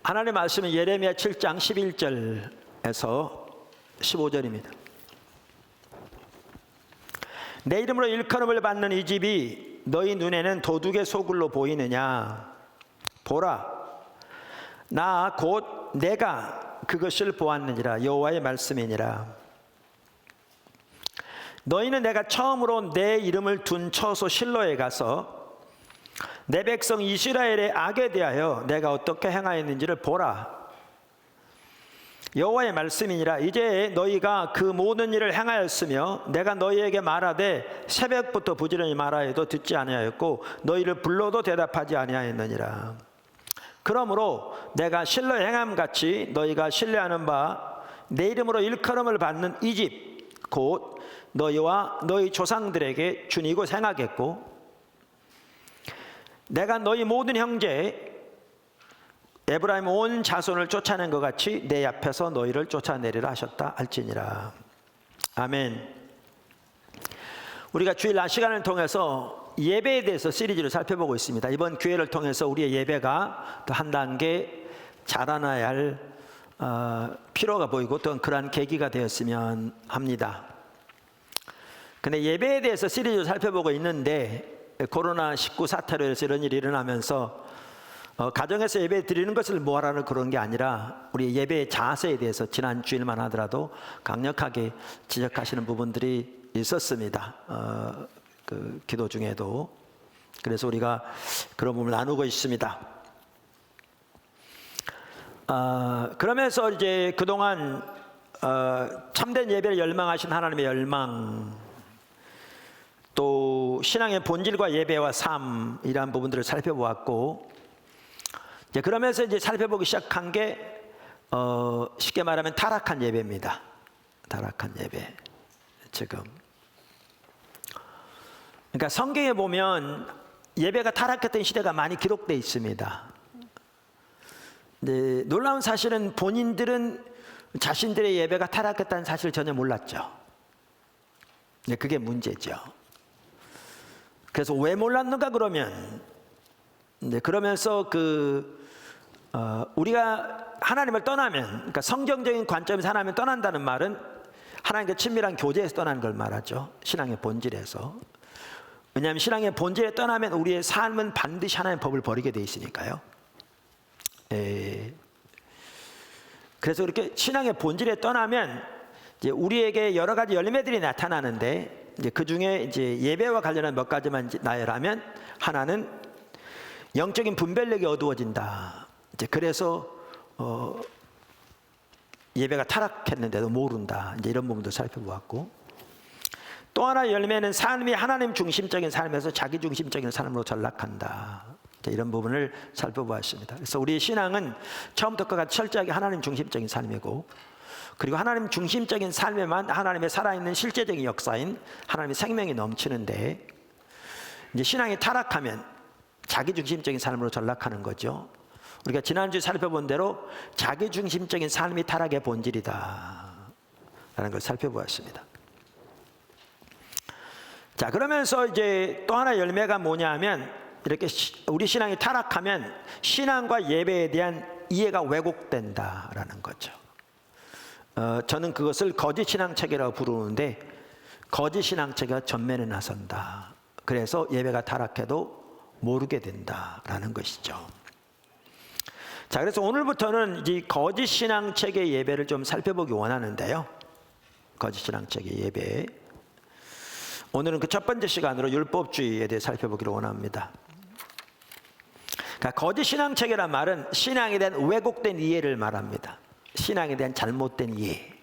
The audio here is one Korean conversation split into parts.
하나님의 말씀은 예레미야 7장 11절에서 15절입니다. 내 이름으로 일컬음을 받는 이 집이 너희 눈에는 도둑의 소굴로 보이느냐? 보라, 나 곧 내가 그것을 보았느니라. 여호와의 말씀이니라. 너희는 내가 처음으로 내 이름을 둔 처소 실로에 가서 내 백성 이스라엘의 악에 대하여 내가 어떻게 행하였는지를 보라. 여호와의 말씀이니라. 이제 너희가 그 모든 일을 행하였으며 내가 너희에게 말하되 새벽부터 부지런히 말하여도 듣지 아니하였고 너희를 불러도 대답하지 아니하였느니라. 그러므로 내가 실로 행함같이 너희가 신뢰하는 바 내 이름으로 일컬음을 받는 이 집 곧 너희와 너희 조상들에게 준 이곳 행하겠고 내가 너희 모든 형제 에브라임 온 자손을 쫓아낸 것 같이 내 앞에서 너희를 쫓아내리라 하셨다 할지니라. 아멘. 우리가 주일 낮 시간을 통해서 예배에 대해서 시리즈를 살펴보고 있습니다. 이번 기회를 통해서 우리의 예배가 더 한 단계 자라나야 할 필요가 보이고 또 그러한 계기가 되었으면 합니다. 근데 예배에 대해서 시리즈를 살펴보고 있는데 코로나19 사태로 해서 이런 일이 일어나면서 가정에서 예배 드리는 것을 뭐하라는 그런 게 아니라 우리 예배의 자세에 대해서 지난 주일만 하더라도 강력하게 지적하시는 부분들이 있었습니다. 그 기도 중에도. 그래서 우리가 그런 부분을 나누고 있습니다. 그러면서 이제 그동안 참된 예배를 열망하신 하나님의 열망, 또 신앙의 본질과 예배와 삶이라는 부분들을 살펴보았고, 이제 그러면서 이제 살펴보기 시작한 게 쉽게 말하면 타락한 예배입니다. 타락한 예배. 지금 그러니까 성경에 보면 예배가 타락했던 시대가 많이 기록되어 있습니다. 네, 놀라운 사실은 본인들은 자신들의 예배가 타락했다는 사실을 전혀 몰랐죠. 네, 그게 문제죠. 그래서 왜 몰랐는가 그러면, 네, 그러면서 우리가 하나님을 떠나면, 그러니까 성경적인 관점에서 하나님을 떠난다는 말은 하나님과 친밀한 교제에서 떠나는 걸 말하죠. 신앙의 본질에서. 왜냐하면 신앙의 본질에 떠나면 우리의 삶은 반드시 하나님의 법을 버리게 돼 있으니까요. 그래서 이렇게 신앙의 본질에 떠나면 이제 우리에게 여러 가지 열매들이 나타나는데, 이제 그 중에 이제 예배와 관련한 몇 가지만 나열하면, 하나는 영적인 분별력이 어두워진다. 이제 그래서 예배가 타락했는데도 모른다. 이제 이런 부분도 살펴보았고, 또 하나 열매는 삶이 하나님 중심적인 삶에서 자기 중심적인 삶으로 전락한다. 이런 부분을 살펴보았습니다. 그래서 우리의 신앙은 처음부터 끝까지 철저하게 하나님 중심적인 삶이고, 그리고 하나님 중심적인 삶에만 하나님의 살아있는 실제적인 역사인 하나님의 생명이 넘치는데, 이제 신앙이 타락하면 자기 중심적인 삶으로 전락하는 거죠. 우리가 지난주에 살펴본 대로 자기 중심적인 삶이 타락의 본질이다 라는 걸 살펴보았습니다. 자, 그러면서 이제 또 하나 열매가 뭐냐 하면, 이렇게 우리 신앙이 타락하면 신앙과 예배에 대한 이해가 왜곡된다라는 거죠. 저는 그것을 거짓 신앙체계라고 부르는데, 거짓 신앙체계가 전면에 나선다. 그래서 예배가 타락해도 모르게 된다라는 것이죠. 자, 그래서 오늘부터는 이 거짓 신앙체계 예배를 좀 살펴보기 원하는데요. 거짓 신앙체계 예배. 오늘은 그 첫 번째 시간으로 율법주의에 대해 살펴보기를 원합니다. 그러니까 거짓 신앙체계란 말은 신앙에 대한 왜곡된 이해를 말합니다. 신앙에 대한 잘못된 이해.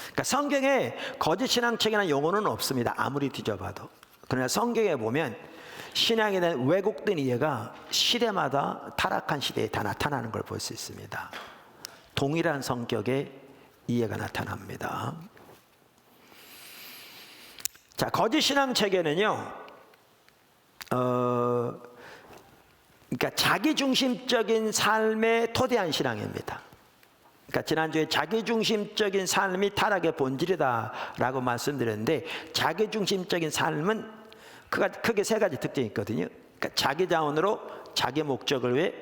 그러니까 성경에 거짓 신앙체계라는 용어는 없습니다. 아무리 뒤져봐도. 그러나 성경에 보면 신앙에 대한 왜곡된 이해가 시대마다 타락한 시대에 다 나타나는 걸 볼 수 있습니다. 동일한 성격의 이해가 나타납니다. 자, 거짓 신앙 체계는요, 그러니까 자기중심적인 삶에 토대한 신앙입니다. 그러니까 지난주에 자기중심적인 삶이 타락의 본질이다라고 말씀드렸는데, 자기중심적인 삶은 크게 세 가지 특징이 있거든요. 그러니까 자기 자원으로 자기 목적을 위해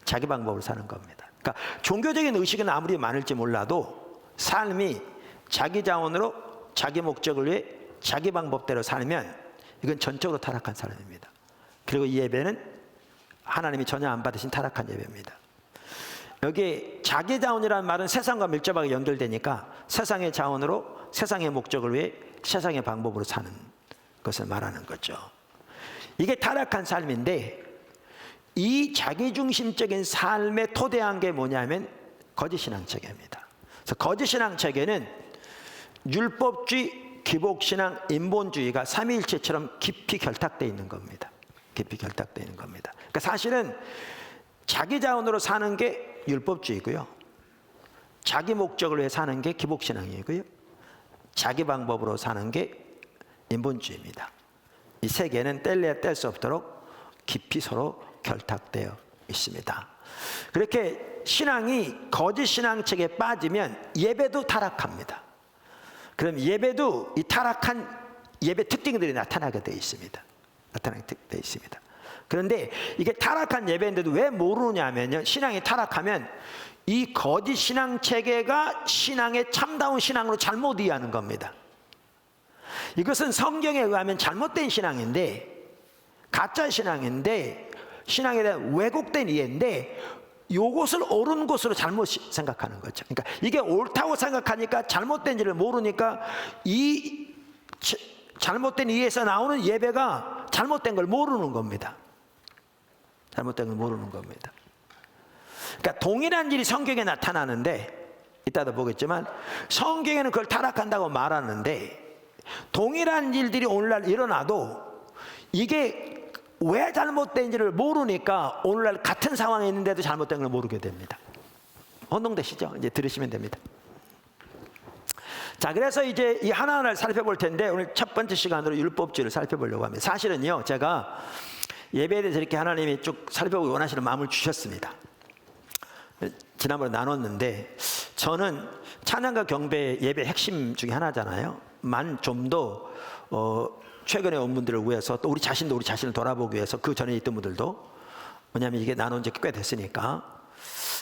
자기 방법으로 사는 겁니다. 그러니까 종교적인 의식은 아무리 많을지 몰라도 삶이 자기 자원으로 자기 목적을 위해 자기 방법대로 살면 이건 전적으로 타락한 사람입니다. 그리고 이 예배는 하나님이 전혀 안 받으신 타락한 예배입니다. 여기 자기 자원이라는 말은 세상과 밀접하게 연결되니까 세상의 자원으로 세상의 목적을 위해 세상의 방법으로 사는 것을 말하는 거죠. 이게 타락한 삶인데 이 자기중심적인 삶에 토대한 게 뭐냐면 거짓신앙체계입니다. 그래서 거짓신앙체계는 율법주의, 기복신앙, 인본주의가 삼위일체처럼 깊이 결탁되어 있는 겁니다. 깊이 결탁되어 있는 겁니다. 그러니까 사실은 자기 자원으로 사는 게 율법주의고요, 자기 목적을 위해 사는 게 기복신앙이고요, 자기 방법으로 사는 게 인본주의입니다. 이 세 개는 뗄래야 뗄 수 없도록 깊이 서로 결탁되어 있습니다. 그렇게 신앙이 거짓 신앙책에 빠지면 예배도 타락합니다. 그럼 예배도 이 타락한 예배 특징들이 나타나게 되어 있습니다. 나타나게 되어 있습니다. 그런데 이게 타락한 예배인데도 왜 모르냐면요, 신앙이 타락하면 이 거짓 신앙 체계가 신앙의 참다운 신앙으로 잘못 이해하는 겁니다. 이것은 성경에 의하면 잘못된 신앙인데, 가짜 신앙인데, 신앙에 대한 왜곡된 이해인데 이것을 옳은 것으로 잘못 생각하는 거죠. 그러니까 이게 옳다고 생각하니까 잘못된지를 모르니까 이 잘못된 이해에서 나오는 예배가 잘못된 걸 모르는 겁니다. 잘못된 걸 모르는 겁니다. 그러니까 동일한 일이 성경에 나타나는데, 이따도 보겠지만 성경에는 그걸 타락한다고 말하는데, 동일한 일들이 오늘날 일어나도 이게 왜 잘못된지를 모르니까 오늘날 같은 상황에 있는데도 잘못된 걸 모르게 됩니다. 혼동되시죠? 이제 들으시면 됩니다. 자, 그래서 이제 이 하나하나를 살펴볼 텐데, 오늘 첫 번째 시간으로 율법주의를 살펴보려고 합니다. 사실은요, 제가 예배에 대해서 이렇게 하나님이 쭉 살펴보기 원하시는 마음을 주셨습니다. 지난번에 나눴는데, 저는 찬양과 경배 예배 핵심 중에 하나잖아요. 좀 더 최근에 온 분들을 위해서, 또 우리 자신도 우리 자신을 돌아보기 위해서, 그 전에 있던 분들도, 왜냐하면 이게 나눈 지 꽤 됐으니까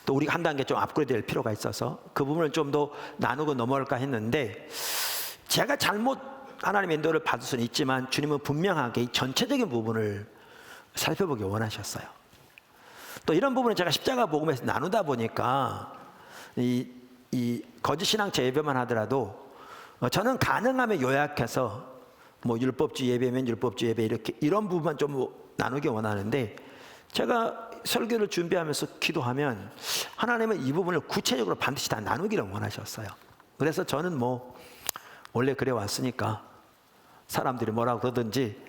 또 우리가 한 단계 좀 업그레이드 될 필요가 있어서 그 부분을 좀 더 나누고 넘어갈까 했는데, 제가 잘못 하나님의 인도를 받을 수는 있지만 주님은 분명하게 이 전체적인 부분을 살펴보기 원하셨어요. 또 이런 부분은 제가 십자가 복음에서 나누다 보니까 이 거짓 신앙체 예배만 하더라도 저는 가능하면 요약해서 뭐 율법주의 예배면 율법주의 예배, 이렇게 이런 부분만 좀 나누기 원하는데, 제가 설교를 준비하면서 기도하면 하나님은 이 부분을 구체적으로 반드시 다 나누기를 원하셨어요. 그래서 저는 뭐 원래 그래 왔으니까 사람들이 뭐라고 그러든지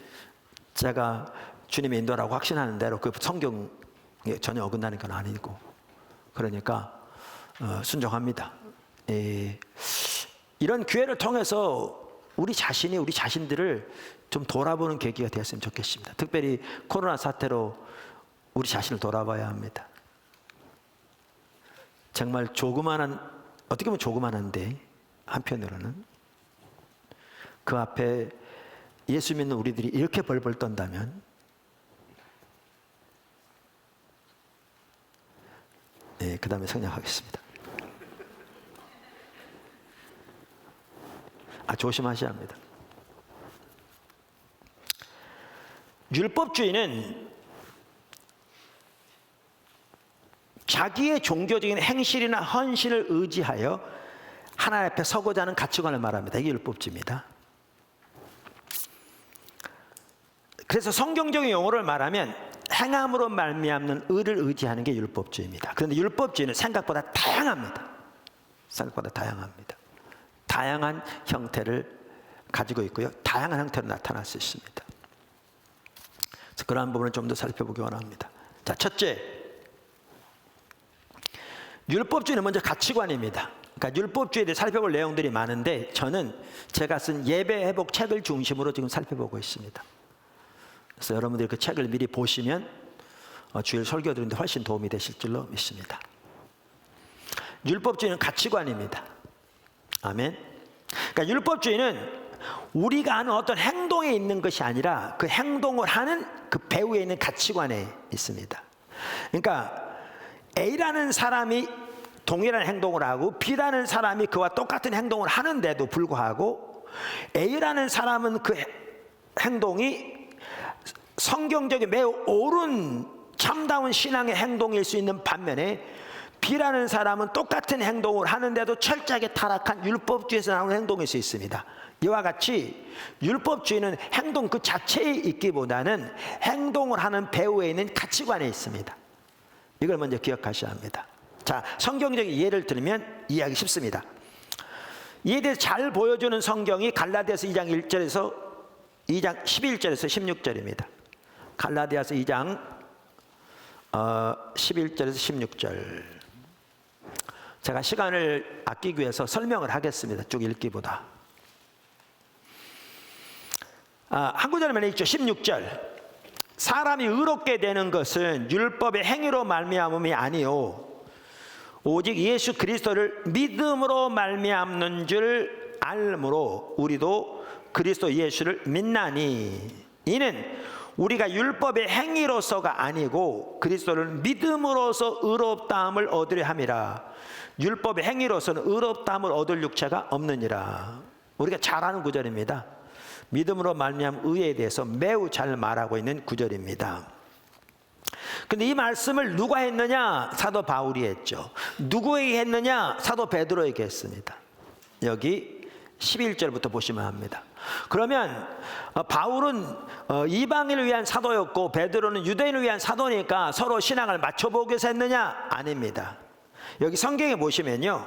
제가 주님의 인도라고 확신하는 대로 그 성경에 전혀 어긋나는 건 아니고, 그러니까 순종합니다. 이런 기회를 통해서 우리 자신이 우리 자신들을 좀 돌아보는 계기가 되었으면 좋겠습니다. 특별히 코로나 사태로 우리 자신을 돌아봐야 합니다. 정말 조그만한, 어떻게 보면 조그만한데 한편으로는 그 앞에 예수 믿는 우리들이 이렇게 벌벌 떤다면, 네, 그 다음에 성령하겠습니다. 조심하셔야 합니다. 율법주의는 자기의 종교적인 행실이나 헌신을 의지하여 하나님 앞에 서고자 하는 가치관을 말합니다. 이게 율법주의입니다. 그래서 성경적인 용어를 말하면 행함으로 말미암는 의를 의지하는 게 율법주의입니다. 그런데 율법주의는 생각보다 다양합니다. 생각보다 다양합니다. 다양한 형태를 가지고 있고요, 다양한 형태로 나타날 수 있습니다. 그래서 그러한 부분을 좀 더 살펴보기 원합니다. 자, 첫째, 율법주의는 먼저 가치관입니다. 그러니까 율법주의에 대해 살펴볼 내용들이 많은데, 저는 제가 쓴 예배 회복 책을 중심으로 지금 살펴보고 있습니다. 그래서 여러분들이 그 책을 미리 보시면 주일 설교 드리는데 훨씬 도움이 되실 줄로 믿습니다. 율법주의는 가치관입니다. 아멘. 그러니까 율법주의는 우리가 하는 어떤 행동에 있는 것이 아니라 그 행동을 하는 그 배후에 있는 가치관에 있습니다. 그러니까 A라는 사람이 동일한 행동을 하고 B라는 사람이 그와 똑같은 행동을 하는데도 불구하고 A라는 사람은 그 행동이 성경적인 매우 옳은 참다운 신앙의 행동일 수 있는 반면에 B라는 사람은 똑같은 행동을 하는데도 철저하게 타락한 율법주의에서 나오는 행동일 수 있습니다. 이와 같이 율법주의는 행동 그 자체에 있기보다는 행동을 하는 배후에 있는 가치관에 있습니다. 이걸 먼저 기억하셔야 합니다. 자, 성경적인 예를 들면 이해하기 쉽습니다. 이에 대해서 잘 보여주는 성경이 갈라디아서 2장 1절에서 2장 11절에서 16절입니다. 갈라디아서 2장 11절에서 16절. 제가 시간을 아끼기 위해서 설명을 하겠습니다. 쭉 읽기보다. 한 구절만 읽죠. 16절. 사람이 의롭게 되는 것은 율법의 행위로 말미암음이 아니요 오직 예수 그리스도를 믿음으로 말미암는 줄 알므로 우리도 그리스도 예수를 믿나니 이는 우리가 율법의 행위로서가 아니고 그리스도를 믿음으로써 의롭다함을 얻으려 함이라. 율법의 행위로서는 의롭다함을 얻을 육체가 없느니라. 우리가 잘 아는 구절입니다. 믿음으로 말미암은 의에 대해서 매우 잘 말하고 있는 구절입니다. 근데 이 말씀을 누가 했느냐? 사도 바울이 했죠. 누구에게 했느냐? 사도 베드로에게 했습니다. 여기 11절부터 보시면 합니다. 그러면 바울은 이방인을 위한 사도였고 베드로는 유대인을 위한 사도니까 서로 신앙을 맞춰보기 위해서 했느냐? 아닙니다. 여기 성경에 보시면요,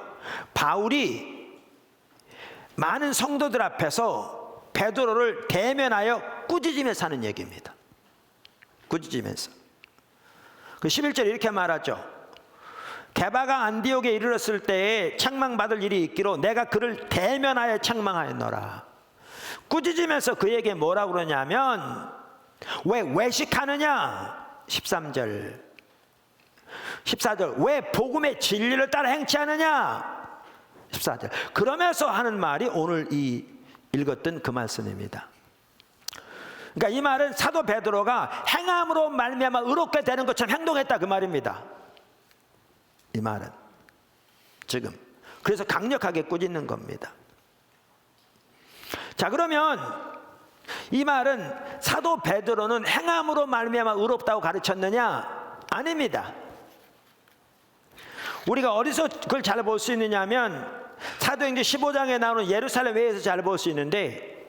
바울이 많은 성도들 앞에서 베드로를 대면하여 꾸짖으면서 하는 얘기입니다. 꾸짖으면서. 그 11절에 이렇게 말하죠. 게바가 안디옥에 이르렀을 때에 책망받을 일이 있기로 내가 그를 대면하여 책망하였노라. 꾸짖으면서 그에게 뭐라고 그러냐면 왜 외식하느냐? 13절 14절 왜 복음의 진리를 따라 행치 않느냐? 14절 그러면서 하는 말이 오늘 이 읽었던 그 말씀입니다. 그러니까 이 말은 사도 베드로가 행함으로 말미암아 의롭게 되는 것처럼 행동했다 그 말입니다. 이 말은 지금 그래서 강력하게 꾸짖는 겁니다. 자, 그러면 이 말은 사도 베드로는 행함으로 말미암아 의롭다고 가르쳤느냐? 아닙니다. 우리가 어디서 그걸 잘 볼 수 있느냐면 사도행전 15장에 나오는 예루살렘 외에서 잘 볼 수 있는데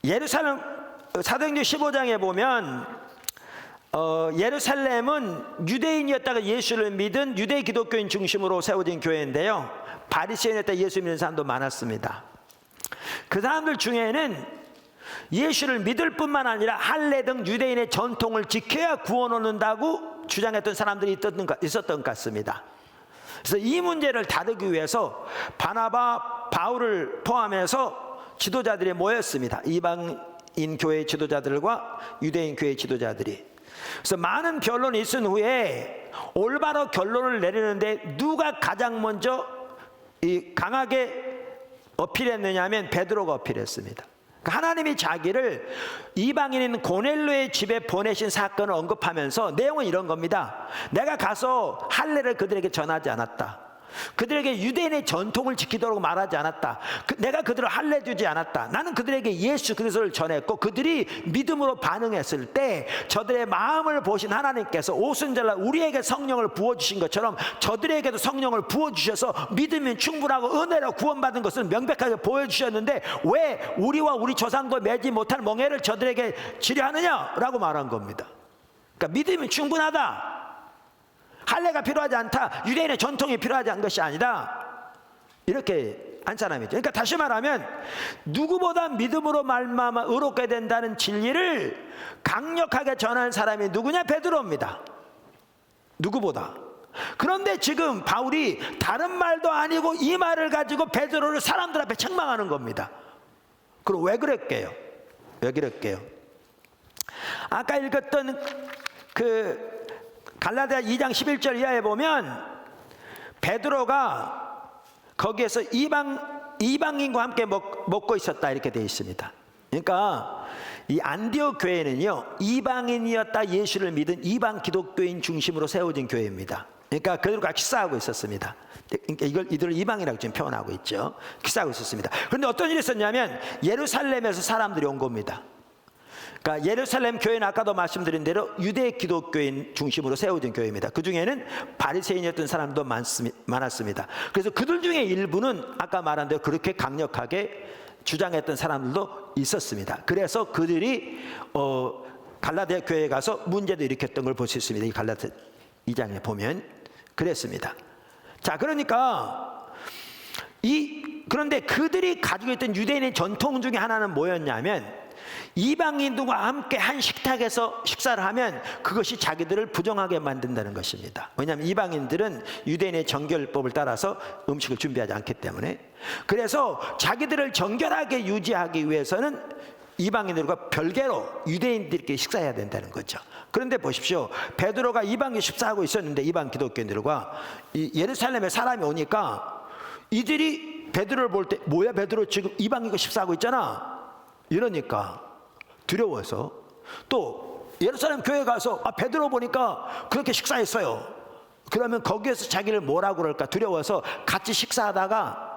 사도행전 15장에 보면 예루살렘은 유대인이었다가 예수를 믿은 유대 기독교인 중심으로 세워진 교회인데요, 바리새인이었다가 예수 믿는 사람도 많았습니다. 그 사람들 중에는 예수를 믿을 뿐만 아니라 할례 등 유대인의 전통을 지켜야 구원 얻는다고 주장했던 사람들이 있었던 것 같습니다. 그래서 이 문제를 다루기 위해서 바나바, 바울을 포함해서 지도자들이 모였습니다. 이방인 교회 지도자들과 유대인 교회 지도자들이. 그래서 많은 변론이 있은 후에 올바로 결론을 내리는데 누가 가장 먼저 강하게 어필했느냐 하면 베드로가 어필했습니다. 하나님이 자기를 이방인인 고넬료의 집에 보내신 사건을 언급하면서 내용은 이런 겁니다. 내가 가서 할례를 그들에게 전하지 않았다. 그들에게 유대인의 전통을 지키도록 말하지 않았다. 내가 그들을 할례 주지 않았다. 나는 그들에게 예수 그리스도를 전했고 그들이 믿음으로 반응했을 때 저들의 마음을 보신 하나님께서 오순절날 우리에게 성령을 부어주신 것처럼 저들에게도 성령을 부어주셔서 믿으면 충분하고 은혜로 구원받은 것을 명백하게 보여주셨는데 왜 우리와 우리 조상도 매지 못할 멍에를 저들에게 지려하느냐라고 말한 겁니다. 그러니까 믿으면 충분하다. 할례가 필요하지 않다. 유대인의 전통이 필요하지 않은 것이 아니다. 이렇게 한 사람이죠. 그러니까 다시 말하면 누구보다 믿음으로 말미암아 의롭게 된다는 진리를 강력하게 전한 사람이 누구냐? 베드로입니다. 누구보다. 그런데 지금 바울이 다른 말도 아니고 이 말을 가지고 베드로를 사람들 앞에 책망하는 겁니다. 그럼 왜 그랬게요? 왜 그랬게요? 아까 읽었던 그 갈라디아 2장 11절 이하에 보면 베드로가 거기에서 이방인과 함께 먹고 있었다 이렇게 되어 있습니다. 그러니까 이 안디옥 교회는요, 이방인이었다 예수를 믿은 이방 기독교인 중심으로 세워진 교회입니다. 그러니까 그들과 식사하고 있었습니다. 그러니까 이들을 이방이라고 지금 표현하고 있죠. 식사하고 있었습니다. 그런데 어떤 일이 있었냐면 예루살렘에서 사람들이 온 겁니다. 그러니까 예루살렘 교회는 아까도 말씀드린 대로 유대 기독교인 중심으로 세워진 교회입니다. 그 중에는 바리새인이었던 사람도 많았습니다. 그래서 그들 중에 일부는 아까 말한 대로 그렇게 강력하게 주장했던 사람들도 있었습니다. 그래서 그들이 갈라디아 교회에 가서 문제도 일으켰던 걸 볼 수 있습니다. 이 갈라디아 2장에 보면 그랬습니다. 자, 그러니까 그런데 그들이 가지고 있던 유대인의 전통 중에 하나는 뭐였냐면, 이방인들과 함께 한 식탁에서 식사를 하면 그것이 자기들을 부정하게 만든다는 것입니다. 왜냐하면 이방인들은 유대인의 정결법을 따라서 음식을 준비하지 않기 때문에. 그래서 자기들을 정결하게 유지하기 위해서는 이방인들과 별개로 유대인들끼리 식사해야 된다는 거죠. 그런데 보십시오. 베드로가 이방인 식사하고 있었는데, 이방 기독교인들과 예루살렘에 사람이 오니까 이들이 베드로를 볼 때, 뭐야 베드로 지금 이방인과 식사하고 있잖아, 이러니까 두려워서, 또 예루살렘 교회 가서 베드로 보니까 그렇게 식사했어요. 그러면 거기에서 자기를 뭐라고 그럴까 두려워서 같이 식사하다가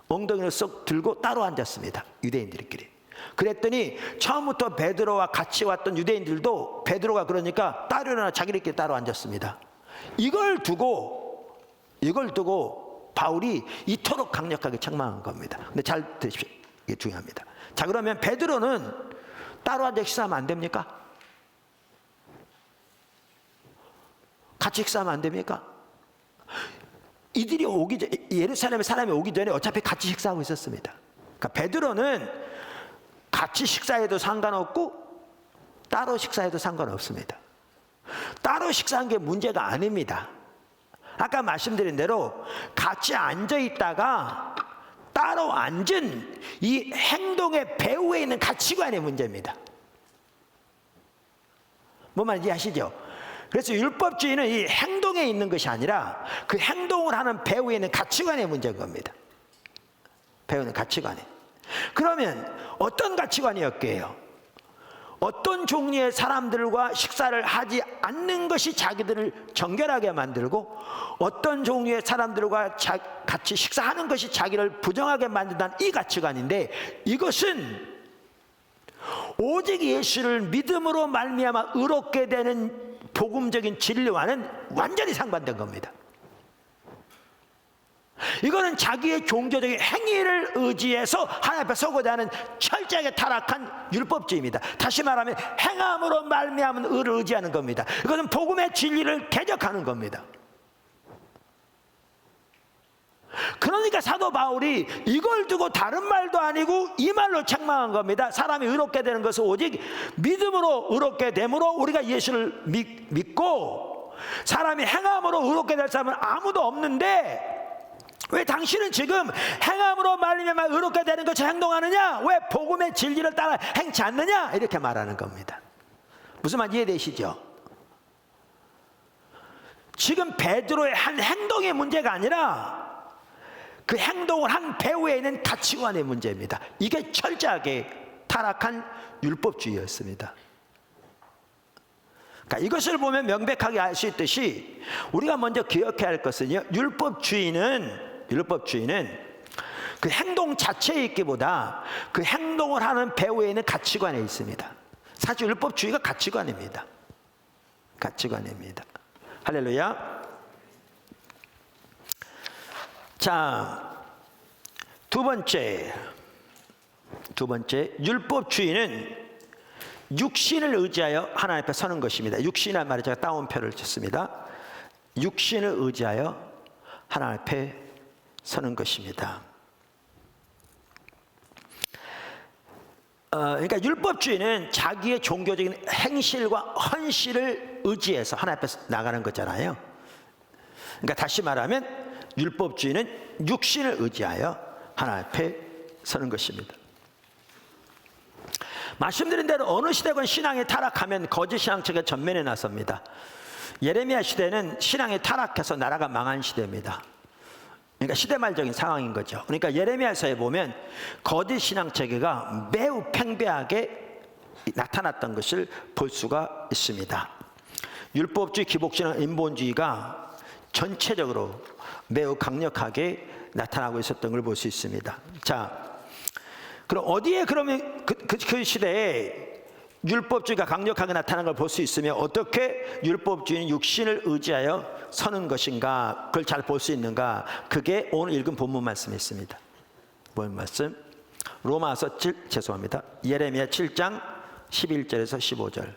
엉덩이를 쏙 들고 따로 앉았습니다. 유대인들끼리. 그랬더니 처음부터 베드로와 같이 왔던 유대인들도 베드로가 그러니까 따로 일어나 자기들끼리 따로 앉았습니다. 이걸 두고 바울이 이토록 강력하게 책망한 겁니다. 근데 잘 들으십시오. 이게 중요합니다. 자, 그러면 베드로는 따로 앉아 식사하면 안 됩니까? 같이 식사하면 안 됩니까? 이들이 오기 전에, 예루살렘에 사람이 오기 전에 어차피 같이 식사하고 있었습니다. 그러니까 베드로는 같이 식사해도 상관없고 따로 식사해도 상관없습니다. 따로 식사한 게 문제가 아닙니다. 아까 말씀드린 대로 같이 앉아 있다가 따로 앉은 이 행동의 배후에 있는 가치관의 문제입니다. 뭔 말인지 아시죠? 그래서 율법주의는 이 행동에 있는 것이 아니라 그 행동을 하는 배후에 있는 가치관의 문제인 겁니다. 배우는 가치관에. 그러면 어떤 가치관이었게요? 어떤 종류의 사람들과 식사를 하지 않는 것이 자기들을 정결하게 만들고, 어떤 종류의 사람들과 같이 식사하는 것이 자기를 부정하게 만든다는 이 가치관인데, 이것은 오직 예수를 믿음으로 말미암아 의롭게 되는 복음적인 진리와는 완전히 상반된 겁니다. 이거는 자기의 종교적인 행위를 의지해서 하나님 앞에 서고자 하는 철저하게 타락한 율법주의입니다. 다시 말하면 행함으로 말미암은 의를 의지하는 겁니다. 이것은 복음의 진리를 대적하는 겁니다. 그러니까 사도 바울이 이걸 두고 다른 말도 아니고 이 말로 책망한 겁니다. 사람이 의롭게 되는 것은 오직 믿음으로 의롭게 되므로 우리가 예수를 믿고, 사람이 행함으로 의롭게 될 사람은 아무도 없는데 왜 당신은 지금 행함으로 말미암아 의롭게 되는 것처럼 행동하느냐? 왜 복음의 진리를 따라 행치 않느냐? 이렇게 말하는 겁니다. 무슨 말 이해되시죠? 지금 베드로의 한 행동의 문제가 아니라 그 행동을 한 배후에 있는 가치관의 문제입니다. 이게 철저하게 타락한 율법주의였습니다. 그러니까 이것을 보면 명백하게 알 수 있듯이 우리가 먼저 기억해야 할 것은요, 율법주의는 그 행동 자체에 있기보다 그 행동을 하는 배후에 있는 가치관에 있습니다. 사실 율법주의가 가치관입니다. 가치관입니다. 할렐루야. 자, 두 번째, 율법주의는 육신을 의지하여 하나님 앞에 서는 것입니다. 육신이라는 말에 제가 따옴표를 쳤습니다. 육신을 의지하여 하나님 앞에 서는 것입니다. 그러니까 율법주의는 자기의 종교적인 행실과 헌실을 의지해서 하나님 앞에 나가는 거잖아요. 그러니까 다시 말하면 율법주의는 육신을 의지하여 하나님 앞에 서는 것입니다. 말씀드린 대로 어느 시대건 신앙이 타락하면 거짓 신앙체가 전면에 나섭니다. 예레미야 시대는 신앙이 타락해서 나라가 망한 시대입니다. 그러니까 시대말적인 상황인 거죠. 그러니까 예레미야서에 보면 거짓 신앙 체계가 매우 팽배하게 나타났던 것을 볼 수가 있습니다. 율법주의, 기복신앙, 인본주의가 전체적으로 매우 강력하게 나타나고 있었던 걸 볼 수 있습니다. 자, 그럼 어디에 그러면 그 시대에 율법주의가 강력하게 나타난 걸 볼 수 있으며 어떻게 율법주의는 육신을 의지하여 서는 것인가, 그걸 잘 볼 수 있는가? 그게 오늘 읽은 본문 말씀에 있습니다. 본문 말씀 로마서 7, 죄송합니다. 예레미야 7장 11절에서 15절.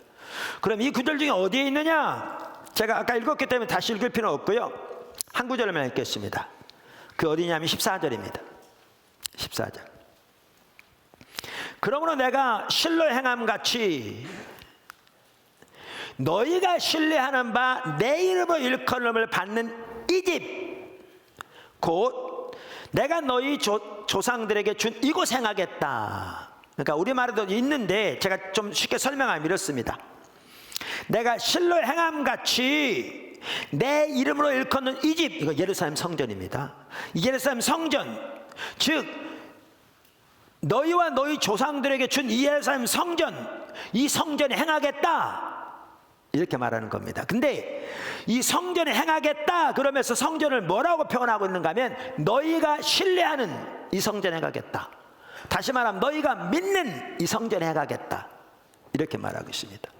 그럼 이 구절 중에 어디에 있느냐? 제가 아까 읽었기 때문에 다시 읽을 필요는 없고요. 한 구절만 읽겠습니다. 그 어디냐면 14절입니다. 14절. 그러므로 내가 실로 행함 같이 너희가 신뢰하는 바 내 이름으로 일컬음을 받는 이 집 곧 내가 너희 조상들에게 준 이곳 행하겠다. 그러니까 우리말에도 있는데 제가 좀 쉽게 설명하면 이렇습니다. 내가 실로 행함 같이 내 이름으로 일컫는 이 집, 이거 예루살렘 성전입니다. 예루살렘 성전, 즉 너희와 너희 조상들에게 준 이 예루살렘 성전, 이 성전에 행하겠다 이렇게 말하는 겁니다. 근데 이 성전에 행하겠다 그러면서 성전을 뭐라고 표현하고 있는가 하면 너희가 신뢰하는 이 성전에 행하겠다. 다시 말하면 너희가 믿는 이 성전에 행하겠다 이렇게 말하고 있습니다.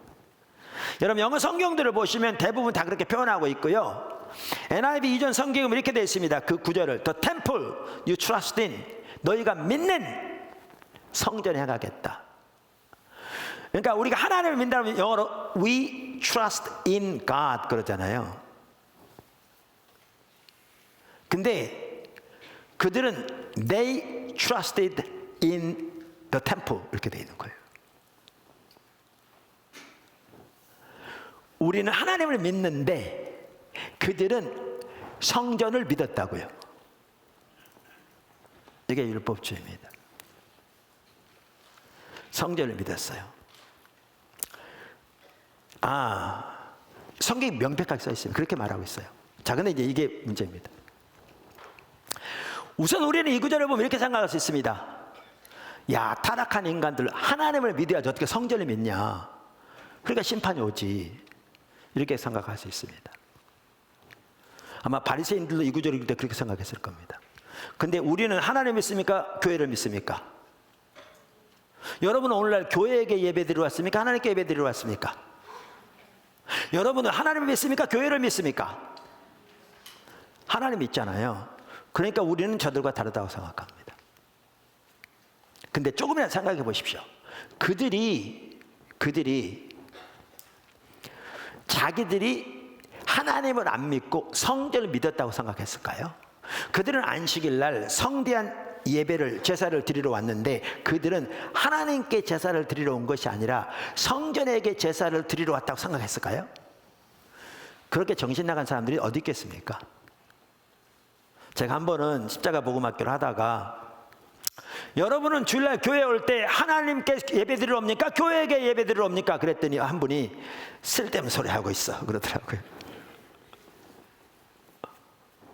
여러분 영어 성경들을 보시면 대부분 다 그렇게 표현하고 있고요. NIV 이전 성경은 이렇게 되어 있습니다. 그 구절을 The temple you trust in, 너희가 믿는 성전에 행하겠다. 그러니까 우리가 하나님을 믿는다면 영어로 We trust in God 그러잖아요. 근데 그들은 They trusted in the temple 이렇게 되어 있는 거예요. 우리는 하나님을 믿는데 그들은 성전을 믿었다고요. 이게 율법주의입니다. 성전을 믿었어요. 성경이 명백하게 써 있어요. 그렇게 말하고 있어요. 자, 근데 이제 이게 문제입니다. 우선 우리는 이 구절을 보면 이렇게 생각할 수 있습니다. 야, 타락한 인간들 하나님을 믿어야지 어떻게 성전을 믿냐. 그러니까 심판이 오지. 이렇게 생각할 수 있습니다. 아마 바리새인들도 이 구절을 읽을 때 그렇게 생각했을 겁니다. 근데 우리는 하나님을 믿습니까? 교회를 믿습니까? 여러분은 오늘날 교회에게 예배드리러 왔습니까? 하나님께 예배드리러 왔습니까? 여러분은 하나님을 믿습니까? 교회를 믿습니까? 하나님 믿잖아요. 그러니까 우리는 저들과 다르다고 생각합니다. 근데 조금이라도 생각해 보십시오. 그들이 자기들이 하나님을 안 믿고 성전을 믿었다고 생각했을까요? 그들은 안식일 날 성대한 예배를, 제사를 드리러 왔는데 그들은 하나님께 제사를 드리러 온 것이 아니라 성전에게 제사를 드리러 왔다고 생각했을까요? 그렇게 정신 나간 사람들이 어디 있겠습니까? 제가 한 번은 십자가 복음학교를 하다가 여러분은 주일날 교회에 올 때 하나님께 예배 드리러 옵니까? 교회에게 예배 드리러 옵니까? 그랬더니 한 분이 쓸데없는 소리 하고 있어 그러더라고요.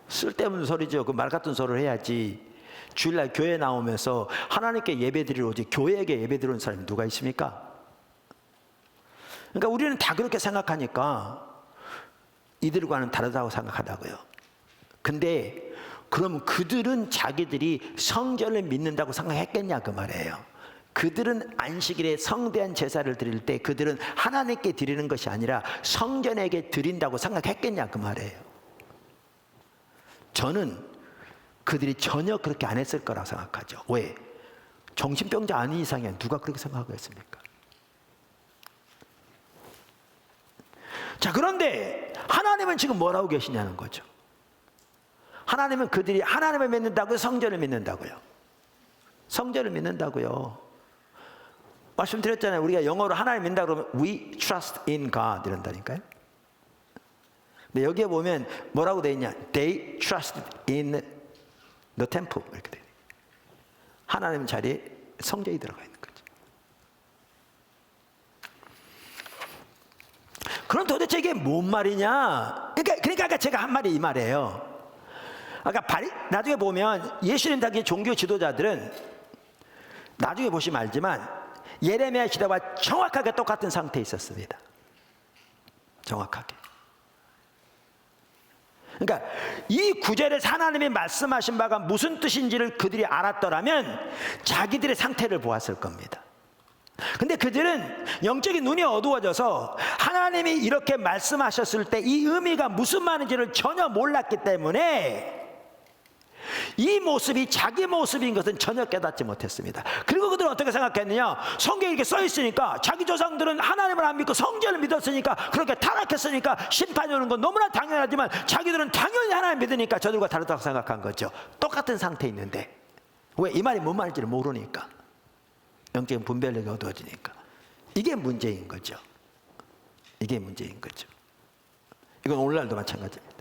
쓸데없는 소리죠. 그 말 같은 소리를 해야지. 주일날 교회 나오면서 하나님께 예배 드리러 오지 교회에게 예배 드리는 사람이 누가 있습니까? 그러니까 우리는 다 그렇게 생각하니까 이들과는 다르다고 생각하다고요. 근데 그럼 그들은 자기들이 성전을 믿는다고 생각했겠냐 그 말이에요. 그들은 안식일에 성대한 제사를 드릴 때 그들은 하나님께 드리는 것이 아니라 성전에게 드린다고 생각했겠냐 그 말이에요. 저는 그들이 전혀 그렇게 안 했을 거라고 생각하죠. 왜? 정신병자 아닌 이상이야 누가 그렇게 생각하겠습니까? 자, 그런데 하나님은 지금 뭐라고 계시냐는 거죠. 하나님은 그들이 하나님을 믿는다고요? 성전을 믿는다고요? 성전을 믿는다고요. 말씀드렸잖아요. 우리가 영어로 하나님 믿는다 그러면 We trust in God 이런다니까요. 근데 여기에 보면 뭐라고 되어 있냐? They trusted in the temple 이렇게 돼요. 하나님 자리에 성전이 들어가 있는 거죠. 그럼 도대체 이게 뭔 말이냐? 그러니까 제가 한 말이 이 말이에요. 나중에 보면 예수님 당시 종교 지도자들은 나중에 보시면 알지만 예레미야 시대와 정확하게 똑같은 상태에 있었습니다. 정확하게. 그러니까 이 구절에서 하나님이 말씀하신 바가 무슨 뜻인지를 그들이 알았더라면 자기들의 상태를 보았을 겁니다. 근데 그들은 영적인 눈이 어두워져서 하나님이 이렇게 말씀하셨을 때 이 의미가 무슨 말인지를 전혀 몰랐기 때문에 이 모습이 자기 모습인 것은 전혀 깨닫지 못했습니다. 그리고 그들은 어떻게 생각했느냐? 성경에 이렇게 써 있으니까 자기 조상들은 하나님을 안 믿고 성전을 믿었으니까 그렇게 타락했으니까 심판이 오는 건 너무나 당연하지만 자기들은 당연히 하나님 믿으니까 저들과 다르다고 생각한 거죠. 똑같은 상태에 있는데 왜? 이 말이 뭔 말인지를 모르니까. 영적인 분별력이 어두워지니까. 이게 문제인 거죠. 이게 문제인 거죠. 이건 오늘날도 마찬가지입니다.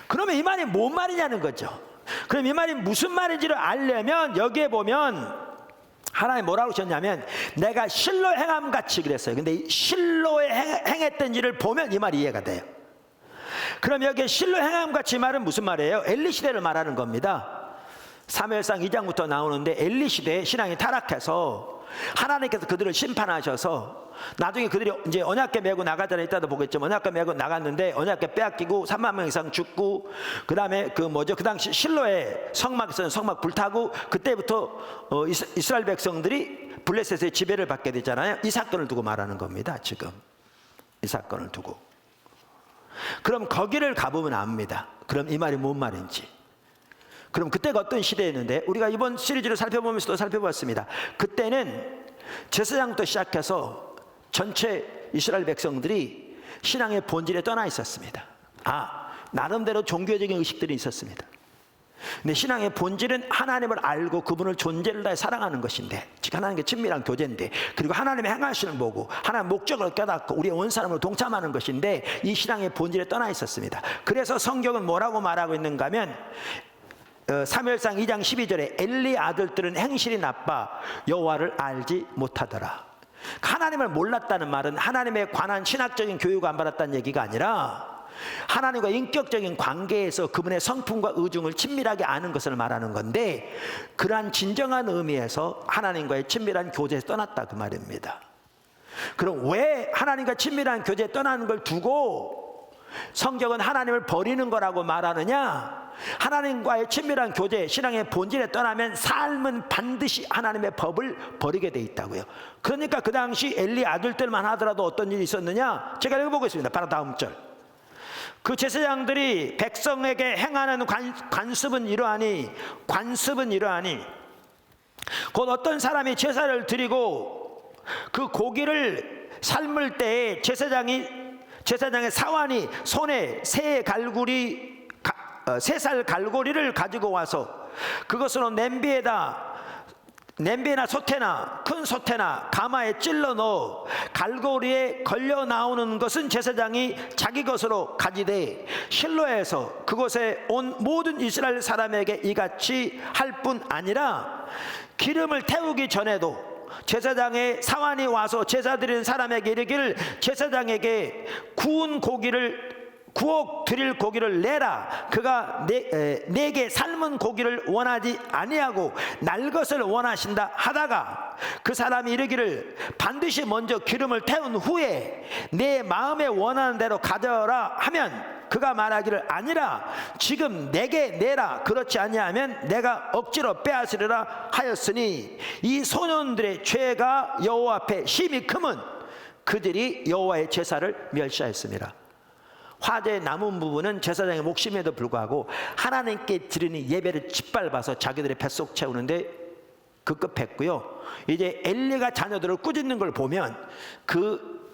그러면 이 말이 뭔 말이냐는 거죠. 그럼 이 말이 무슨 말인지를 알려면 여기에 보면 하나님 뭐라고 하셨냐면 내가 실로 행함 같이 그랬어요. 근데 이 실로에 행했던 일을 보면 이 말이 이해가 돼요. 그럼 여기에 실로 행함 같이 말은 무슨 말이에요? 엘리 시대를 말하는 겁니다. 사무엘상 2장부터 나오는데 엘리 시대에 신앙이 타락해서 하나님께서 그들을 심판하셔서 나중에 그들이 이제 언약궤 메고 나가잖아요. 이따도 보겠지만 언약궤 메고 나갔는데 언약궤 빼앗기고 3만 명 이상 죽고 그 다음에 그 당시 실로에 성막에서는 성막 불타고 그때부터 이스라엘 백성들이 블레셋의 지배를 받게 되잖아요. 이 사건을 두고 말하는 겁니다. 지금 이 사건을 두고. 그럼 거기를 가보면 압니다. 그럼 이 말이 뭔 말인지. 그럼 그때가 어떤 시대였는데 우리가 이번 시리즈를 살펴보면서도 살펴봤습니다. 그때는 제사장부터 시작해서 전체 이스라엘 백성들이 신앙의 본질에 떠나 있었습니다. 나름대로 종교적인 의식들이 있었습니다. 근데 신앙의 본질은 하나님을 알고 그분을 존재를 다해 사랑하는 것인데, 즉 하나님께 친밀한 교제인데, 그리고 하나님의 행하시는 보고 하나님의 목적을 깨닫고 우리의 온 사람을 동참하는 것인데 이 신앙의 본질에 떠나 있었습니다. 그래서 성경은 뭐라고 말하고 있는가 하면 사무엘상 2장 12절에 엘리 아들들은 행실이 나빠 여호와를 알지 못하더라. 하나님을 몰랐다는 말은 하나님에 관한 신학적인 교육을 안 받았다는 얘기가 아니라 하나님과 인격적인 관계에서 그분의 성품과 의중을 친밀하게 아는 것을 말하는 건데, 그러한 진정한 의미에서 하나님과의 친밀한 교제에서 떠났다 그 말입니다. 그럼 왜 하나님과 친밀한 교제에 떠나는 걸 두고 성경은 하나님을 버리는 거라고 말하느냐? 하나님과의 친밀한 교제, 신앙의 본질에 떠나면 삶은 반드시 하나님의 법을 버리게 돼 있다고요. 그러니까 그 당시 엘리 아들들만 하더라도 어떤 일이 있었느냐? 제가 읽어보겠습니다. 바로 다음 절. 그 제사장들이 백성에게 행하는 관습은 이러하니 곧 어떤 사람이 제사를 드리고 그 고기를 삶을 때에 제사장의 사환이 손에 새 살 갈고리를 가지고 와서 그것으로 냄비나 솥에나 큰 솥에나 가마에 찔러 넣어 갈고리에 걸려 나오는 것은 제사장이 자기 것으로 가지되 실로에서 그곳에 온 모든 이스라엘 사람에게 이같이 할 뿐 아니라 기름을 태우기 전에도 제사장의 사환이 와서 제사 드리는 사람에게 이르기를 제사장에게 구워 드릴 고기를 내라. 그가 내게 삶은 고기를 원하지 아니하고 날 것을 원하신다 하다가 그 사람이 이르기를 반드시 먼저 기름을 태운 후에 내 마음에 원하는 대로 가져라 하면 그가 말하기를 아니라 지금 내게 내라. 그렇지 아니하면 내가 억지로 빼앗으리라 하였으니 이 소년들의 죄가 여호와 앞에 심히 크면 그들이 여호와의 제사를 멸시하였습니다. 화제에 남은 부분은 제사장의 목심에도 불구하고 하나님께 드리는 예배를 짓밟아서 자기들의 뱃속 채우는데 급급했고요. 이제 엘리가 자녀들을 꾸짖는 걸 보면 그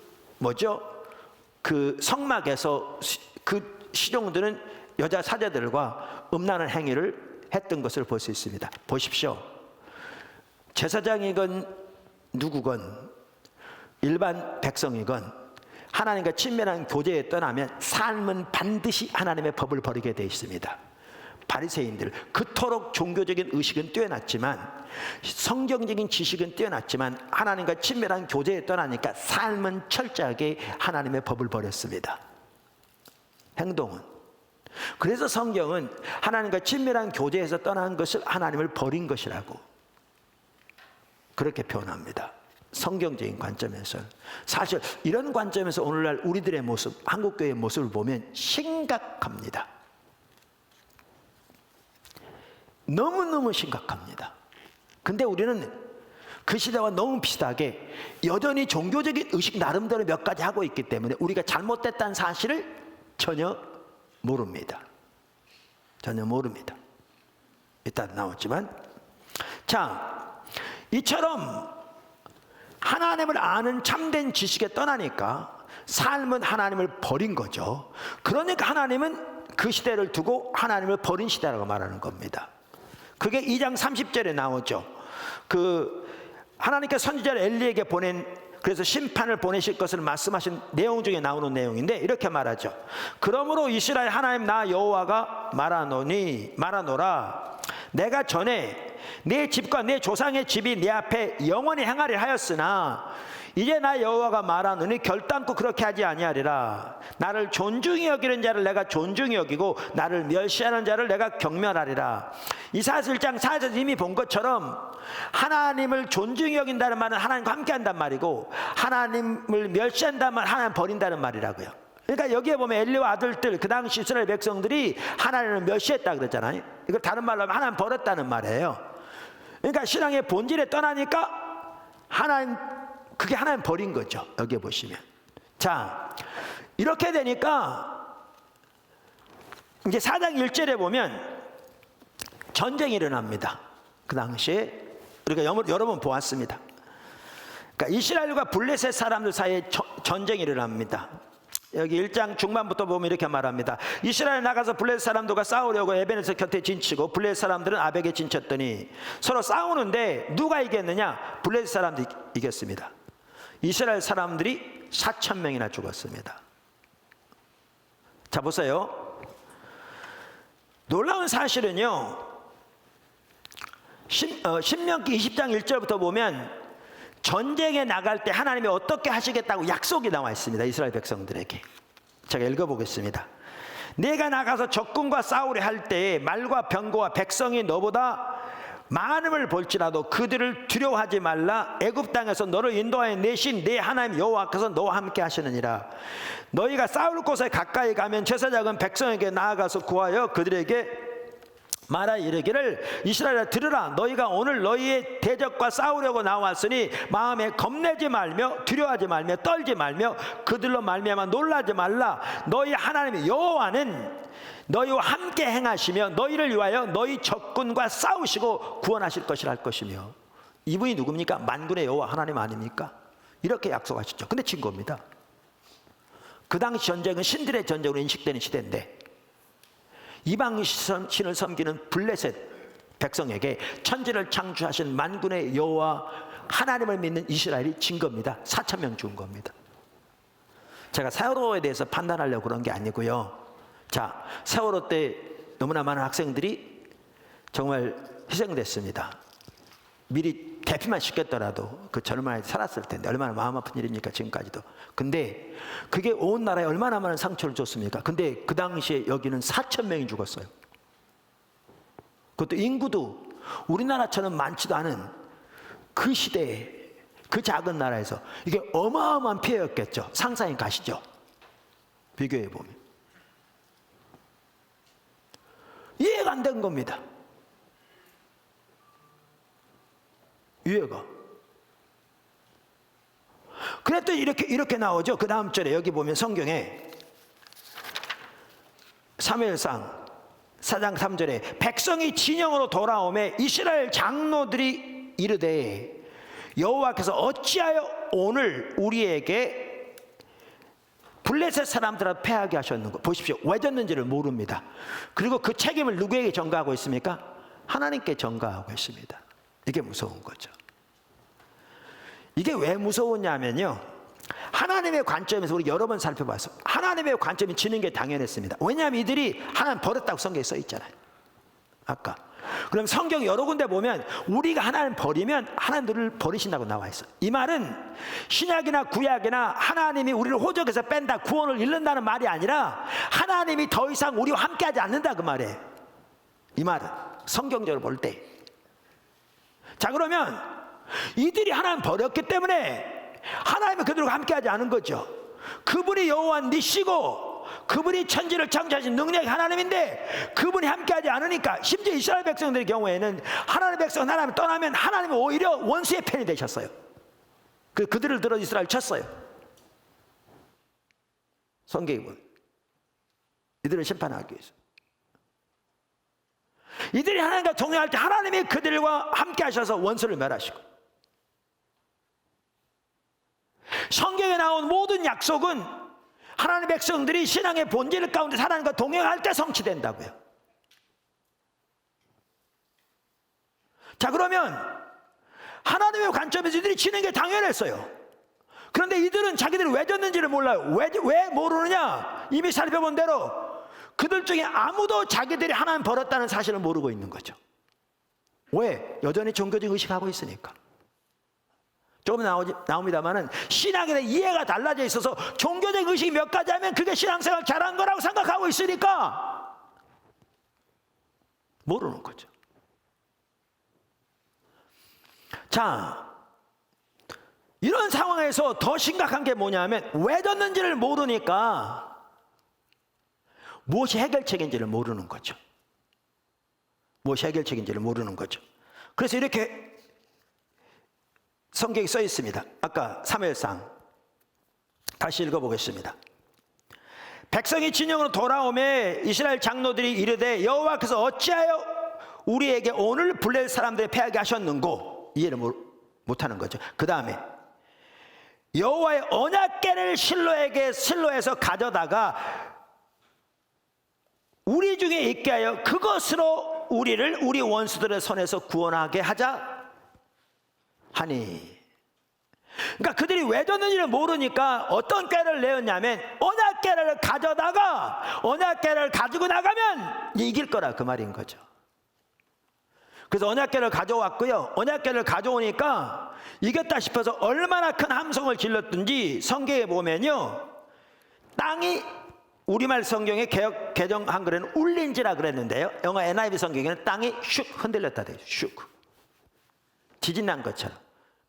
성막에서 그 시종들은 여자 사제들과 음란한 행위를 했던 것을 볼 수 있습니다. 보십시오. 제사장이건 누구건 일반 백성이건 하나님과 친밀한 교제에 떠나면 삶은 반드시 하나님의 법을 버리게 되어 있습니다. 바리새인들 그토록 종교적인 의식은 뛰어났지만, 성경적인 지식은 뛰어났지만 하나님과 친밀한 교제에 떠나니까 삶은 철저하게 하나님의 법을 버렸습니다. 행동은. 그래서 성경은 하나님과 친밀한 교제에서 떠난 것을 하나님을 버린 것이라고 그렇게 표현합니다. 성경적인 관점에서. 사실 이런 관점에서 오늘날 우리들의 모습, 한국교회의 모습을 보면 심각합니다. 너무너무 심각합니다. 근데 우리는 그 시대와 너무 비슷하게 여전히 종교적인 의식 나름대로 몇 가지 하고 있기 때문에 우리가 잘못됐다는 사실을 전혀 모릅니다. 전혀 모릅니다. 일단 나왔지만, 자, 이처럼 하나님을 아는 참된 지식에 떠나니까 삶은 하나님을 버린 거죠. 그러니까 하나님은 그 시대를 두고 하나님을 버린 시대라고 말하는 겁니다. 그게 2장 30절에 나오죠. 하나님께서 선지자를 엘리에게 보낸, 그래서 심판을 보내실 것을 말씀하신 내용 중에 나오는 내용인데 이렇게 말하죠. 그러므로 이스라엘 하나님 나 여호와가 말하노라. 내가 전에 내 집과 내 조상의 집이 내 앞에 영원히 행하리 하였으나 이제 나 여호와가 말하노니 결단코 그렇게 하지 아니하리라. 나를 존중히 여기는 자를 내가 존중히 여기고 나를 멸시하는 자를 내가 경멸하리라. 이사야서 1장 4절에서 이미 본 것처럼 하나님을 존중히 여긴다는 말은 하나님과 함께 한단 말이고, 하나님을 멸시한다는 말은 하나님 버린다는 말이라고요. 그러니까 여기에 보면 엘리와 아들들, 그 당시 이스라엘 백성들이 하나님을 멸시했다 그랬잖아요. 이걸 다른 말로 하면 하나님 버렸다는 말이에요. 그러니까 신앙의 본질에 떠나니까 그게 하나님 버린 거죠. 여기 보시면. 자, 이렇게 되니까 이제 4장 1절에 보면 전쟁이 일어납니다. 그 당시에 우리가 여러 번 보았습니다. 그러니까 이스라엘과 블레셋 사람들 사이에 전쟁이 일어납니다. 여기 1장 중반부터 보면 이렇게 말합니다. 이스라엘 나가서 블레셋 사람들과 싸우려고 에벤에서 곁에 진치고 블레셋 사람들은 아벡에 진쳤더니 서로 싸우는데 누가 이겼느냐? 블레셋 사람들이 이겼습니다. 이스라엘 사람들이 4,000명이나 죽었습니다. 자, 보세요. 놀라운 사실은요, 신명기 20장 1절부터 보면 전쟁에 나갈 때 하나님이 어떻게 하시겠다고 약속이 나와 있습니다. 이스라엘 백성들에게. 제가 읽어보겠습니다. 내가 나가서 적군과 싸우려 할 때에 말과 병거와 백성이 너보다 많음을 볼지라도 그들을 두려워하지 말라. 애굽 땅에서 너를 인도하여 내신 내 하나님 여호와께서 너와 함께 하시느니라. 너희가 싸울 곳에 가까이 가면 제사장은 백성에게 나아가서 구하여 그들에게 말하 이르기를 이스라엘아 들으라. 너희가 오늘 너희의 대적과 싸우려고 나왔으니 마음에 겁내지 말며 두려워하지 말며 떨지 말며 그들로 말미암아 놀라지 말라. 너희 하나님 여호와는 너희와 함께 행하시며 너희를 위하여 너희 적군과 싸우시고 구원하실 것이라 할 것이며. 이분이 누굽니까? 만군의 여호와 하나님 아닙니까? 이렇게 약속하셨죠. 근데 진 겁니다. 그 당시 전쟁은 신들의 전쟁으로 인식되는 시대인데 이방 신을 섬기는 블레셋 백성에게 천지를 창조하신 만군의 여호와 하나님을 믿는 이스라엘이 진 겁니다. 4,000명 죽은 겁니다. 제가 세월호에 대해서 판단하려고 그런 게 아니고요. 자, 세월호 때 너무나 많은 학생들이 정말 희생됐습니다. 미리 대피만 시켰더라도 그 젊은 아이들 살았을 텐데 얼마나 마음 아픈 일입니까 지금까지도. 근데 그게 온 나라에 얼마나 많은 상처를 줬습니까? 근데 그 당시에 여기는 4,000명이 죽었어요. 그것도 인구도 우리나라처럼 많지도 않은 그 시대에 그 작은 나라에서 이게 어마어마한 피해였겠죠. 상상이 가시죠? 비교해 보면 이해가 안 된 겁니다. 이해가. 그랬더니 이렇게 나오죠. 그 다음 절에 여기 보면 성경에 사무엘상 4장 3절에 백성이 진영으로 돌아오매 이스라엘 장로들이 이르되 여호와께서 어찌하여 오늘 우리에게 블레셋 사람들을 패하게 하셨는가. 보십시오. 왜 졌는지를 모릅니다. 그리고 그 책임을 누구에게 전가하고 있습니까? 하나님께 전가하고 있습니다. 이게 무서운 거죠. 이게 왜 무서웠냐면요, 하나님의 관점에서 우리 여러 번 살펴봤어요. 하나님의 관점이 지는 게 당연했습니다. 왜냐하면 이들이 하나님 버렸다고 성경에 써 있잖아요. 아까 그럼 성경 여러 군데 보면 우리가 하나님 버리면 하나님들을 버리신다고 나와 있어요. 이 말은 신약이나 구약이나 하나님이 우리를 호적에서 뺀다, 구원을 잃는다는 말이 아니라 하나님이 더 이상 우리와 함께하지 않는다 그 말이에요. 이 말은 성경적으로 볼 때. 자, 그러면 이들이 하나님 버렸기 때문에 하나님이 그들과 함께하지 않은 거죠. 그분이 여호와 니시고 그분이 천지를 창조하신 능력의 하나님인데 그분이 함께하지 않으니까, 심지어 이스라엘 백성들의 경우에는 하나님의 백성 하나님을 떠나면 하나님이 오히려 원수의 편이 되셨어요. 그들을 들어 이스라엘 쳤어요. 성경이 보면 이들을 심판하기 위해서. 이들이 하나님과 동행할 때 하나님이 그들과 함께 하셔서 원수를 멸하시고, 성경에 나온 모든 약속은 하나님의 백성들이 신앙의 본질 가운데 하나님과 동행할 때 성취된다고요. 자, 그러면 하나님의 관점에서 이들이 지는 게 당연했어요. 그런데 이들은 자기들이 왜 졌는지를 몰라요. 왜 모르느냐? 이미 살펴본 대로 그들 중에 아무도 자기들이 하나님 버렸다는 사실을 모르고 있는 거죠. 왜? 여전히 종교적 의식하고 있으니까. 조금 나옵니다만은 신앙에 대한 이해가 달라져 있어서 종교적 의식이 몇 가지 하면 그게 신앙생활 잘한 거라고 생각하고 있으니까 모르는 거죠. 자, 이런 상황에서 더 심각한 게 뭐냐면 왜 졌는지를 모르니까 무엇이 해결책인지를 모르는 거죠. 무엇이 해결책인지를 모르는 거죠. 그래서 이렇게 성경에 써 있습니다. 아까 사무엘상 다시 읽어보겠습니다. 백성이 진영으로 돌아오매 이스라엘 장로들이 이르되 여호와께서 어찌하여 우리에게 오늘 블레셋 사람들을 패하게 하셨는고, 이해를 못하는 거죠. 그 다음에 여호와의 언약궤를 실로에서 가져다가 우리 중에 있게 하여 그것으로 우리를 우리 원수들의 손에서 구원하게 하자 하니. 그러니까 그들이 왜 졌는지를 모르니까 어떤 꾀를 내었냐면 언약궤를 가져다가 언약궤를 가지고 나가면 이길 거라 그 말인 거죠. 그래서 언약궤를 가져왔고요. 언약궤를 가져오니까 이겼다 싶어서 얼마나 큰 함성을 질렀든지 성경에 보면요, 땅이, 우리말 성경에 개정 한글에는 울린지라 그랬는데요, 영어 NIV 성경에는 땅이 슉 흔들렸다 돼요. 슉. 지진 난 것처럼.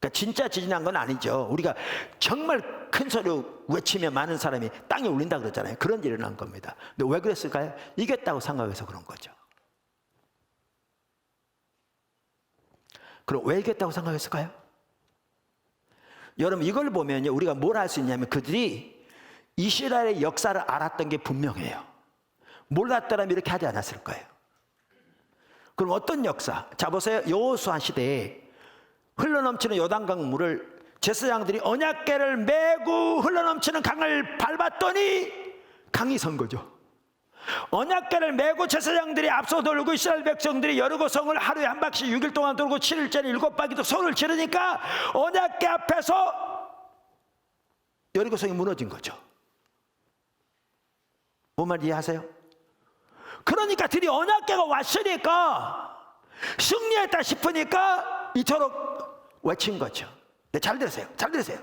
그러니까 진짜 지진 난 건 아니죠. 우리가 정말 큰 소리로 외치면 많은 사람이 땅이 울린다 그러잖아요. 그런 일이 일어난 겁니다. 근데 왜 그랬을까요? 이겼다고 생각해서 그런 거죠. 그럼 왜 이겼다고 생각했을까요? 여러분, 이걸 보면요, 우리가 뭘 할 수 있냐면 그들이 이스라엘의 역사를 알았던 게 분명해요. 몰랐더라면 이렇게 하지 않았을 거예요. 그럼 어떤 역사? 자, 보세요. 여호수아 시대에 흘러넘치는 요단강 물을 제사장들이 언약궤를 메고 흘러넘치는 강을 밟았더니 강이 선 거죠. 언약궤를 메고 제사장들이 앞서 돌고 이스라엘 백성들이 여리고 성을 하루에 한 바퀴 6일 동안 돌고 7일째는 7바퀴도 손을 지르니까 언약궤 앞에서 여리고 성이 무너진 거죠. 뭔 말인지 이해하세요? 그러니까 들이 언약궤가 왔으니까 승리했다 싶으니까 이토록 외친 거죠. 네, 잘 들으세요. 잘 들으세요.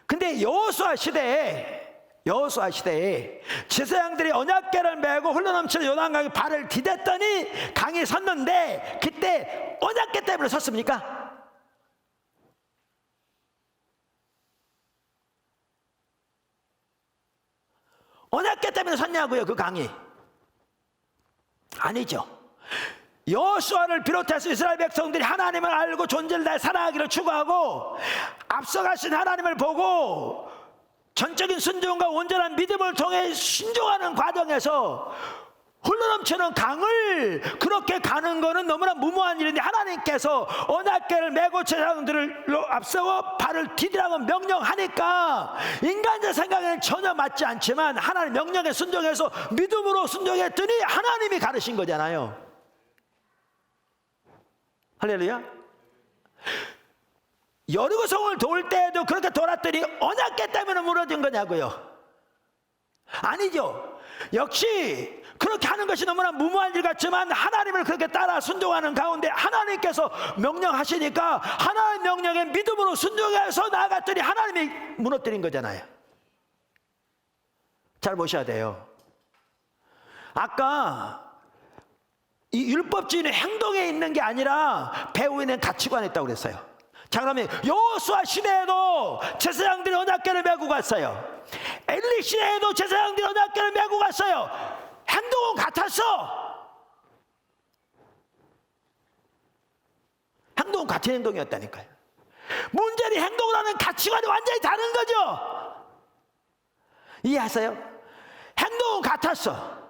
근데 여호수아 시대에 제사장들이 언약궤를 메고 흘러넘치는 요단강에 발을 디뎠더니 강이 섰는데 그때 언약궤 때문에 섰습니까? 언약궤 때문에 섰냐고요, 그 강이? 아니죠. 여호수아를 비롯해서 이스라엘 백성들이 하나님을 알고 존재를 다해 살아가기를 추구하고 앞서가신 하나님을 보고 전적인 순종과 온전한 믿음을 통해 순종하는 과정에서 흘러넘치는 강을 그렇게 가는 것은 너무나 무모한 일인데 하나님께서 언약궤를 메고 제사장들을 앞세워 발을 디디라고 명령하니까 인간의 생각에는 전혀 맞지 않지만 하나님 명령에 순종해서 믿음으로 순종했더니 하나님이 가르신 거잖아요. 할렐루야. 여리고성을 돌 때에도 그렇게 돌았더니 언약궤 때문에 무너진 거냐고요. 아니죠. 역시 그렇게 하는 것이 너무나 무모한 일 같지만 하나님을 그렇게 따라 순종하는 가운데 하나님께서 명령하시니까 하나님 명령에 믿음으로 순종해서 나아갔더니 하나님이 무너뜨린 거잖아요. 잘 보셔야 돼요. 아까 이 율법주의는 행동에 있는 게 아니라 배후에 있는 가치관에 있다고 그랬어요. 자, 그러면 여호수아 시대에도 제사장들이 언약궤를 메고 갔어요. 엘리 시대에도 제사장들이 언약궤를 메고 갔어요. 행동은 같았어. 행동은 같은 행동이었다니까요. 문제는 행동을 하는 가치관이 완전히 다른 거죠. 이해하세요? 행동은 같았어.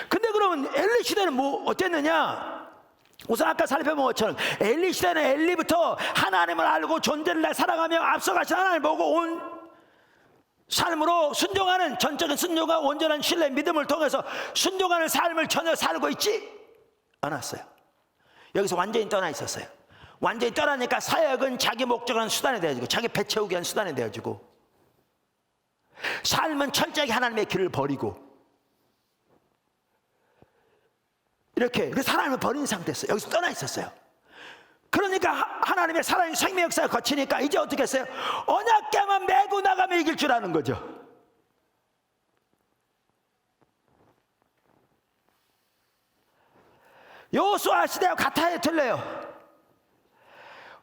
근데 그러면 엘리 시대는 뭐 어땠느냐? 우선 아까 살펴본 것처럼 엘리 시대는 엘리부터 하나님을 알고 존재를 살아가며 앞서가신 하나님을 보고 온 삶으로 순종하는 전적인 순종과 온전한 신뢰 믿음을 통해서 순종하는 삶을 전혀 살고 있지 않았어요. 여기서 완전히 떠나 있었어요. 완전히 떠나니까 사역은 자기 목적은 수단이 되어지고 자기 배 채우기 위한 수단이 되어지고 삶은 철저하게 하나님의 길을 버리고 이렇게 하나님을 버린 상태였어요. 여기서 떠나 있었어요. 그러니까 하나님의 살아있는 생명 역사를 거치니까 이제 어떻게 했어요? 언약궤만 메고 나가면 이길 줄 아는 거죠. 여호수아 시대와 같아요, 틀려요?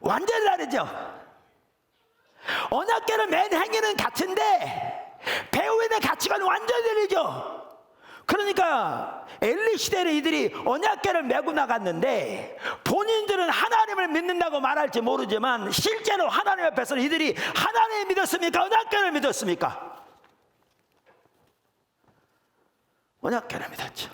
완전히 다르죠. 언약궤를 맨 행위는 같은데 배후에 있는 가치관은 완전히 다르죠. 그러니까 엘리 시대는 이들이 언약궤를 메고 나갔는데 본인들은 하나님을 믿는다고 말할지 모르지만 실제로 하나님 앞에서는 이들이 하나님을 믿었습니까? 언약궤를 믿었습니까? 언약궤를 믿었죠.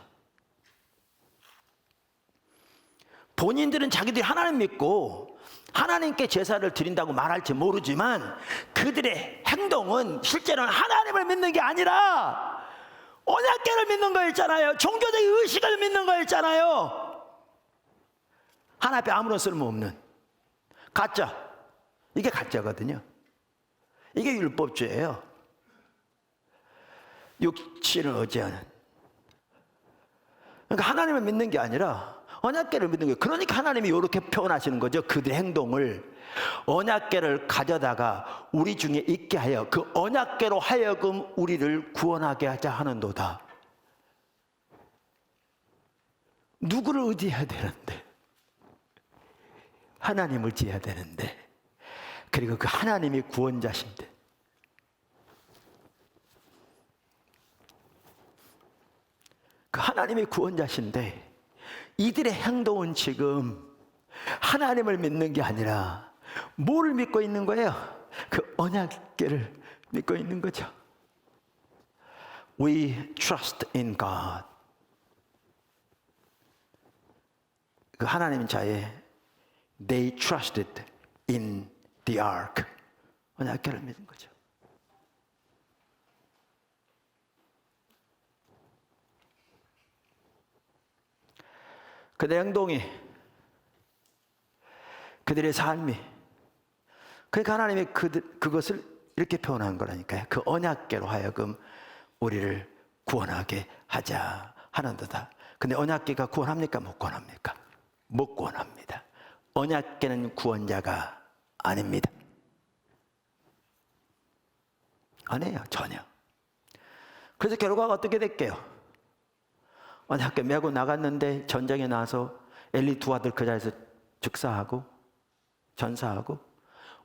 본인들은 자기들이 하나님 믿고 하나님께 제사를 드린다고 말할지 모르지만 그들의 행동은 실제로는 하나님을 믿는 게 아니라 언약궤를 믿는 거였잖아요. 종교적인 의식을 믿는 거였잖아요. 하나님 앞에 아무런 쓸모없는 가짜. 이게 가짜거든요. 이게 율법주의예요. 육신을 의지하는. 그러니까 하나님을 믿는 게 아니라 언약궤를 믿는 거예요. 그러니까 하나님이 이렇게 표현하시는 거죠. 그들의 행동을 언약궤를 가져다가 우리 중에 있게 하여 그 언약궤로 하여금 우리를 구원하게 하자 하는도다. 누구를 의지해야 되는데? 하나님을 의지해야 되는데, 그리고 그 하나님이 구원자신데, 그 하나님이 구원자신데 이들의 행동은 지금 하나님을 믿는 게 아니라 뭘 믿고 있는 거예요? 그 언약궤를 믿고 있는 거죠. We trust in God. 그 하나님 자에 They trusted in the ark. 언약궤를 믿는 거죠. 그들의 행동이, 그들의 삶이, 그러니까 하나님이 그것을 이렇게 표현한 거라니까요. 그 언약궤로 하여금 우리를 구원하게 하자 하는도다. 근데 언약궤가 구원합니까? 못 구원합니까? 못 구원합니다. 언약궤는 구원자가 아닙니다. 아니에요, 전혀. 그래서 결과가 어떻게 될게요? 언약궤 메고 나갔는데 전쟁에 나와서 엘리 두 아들 그 자리에서 즉사하고 전사하고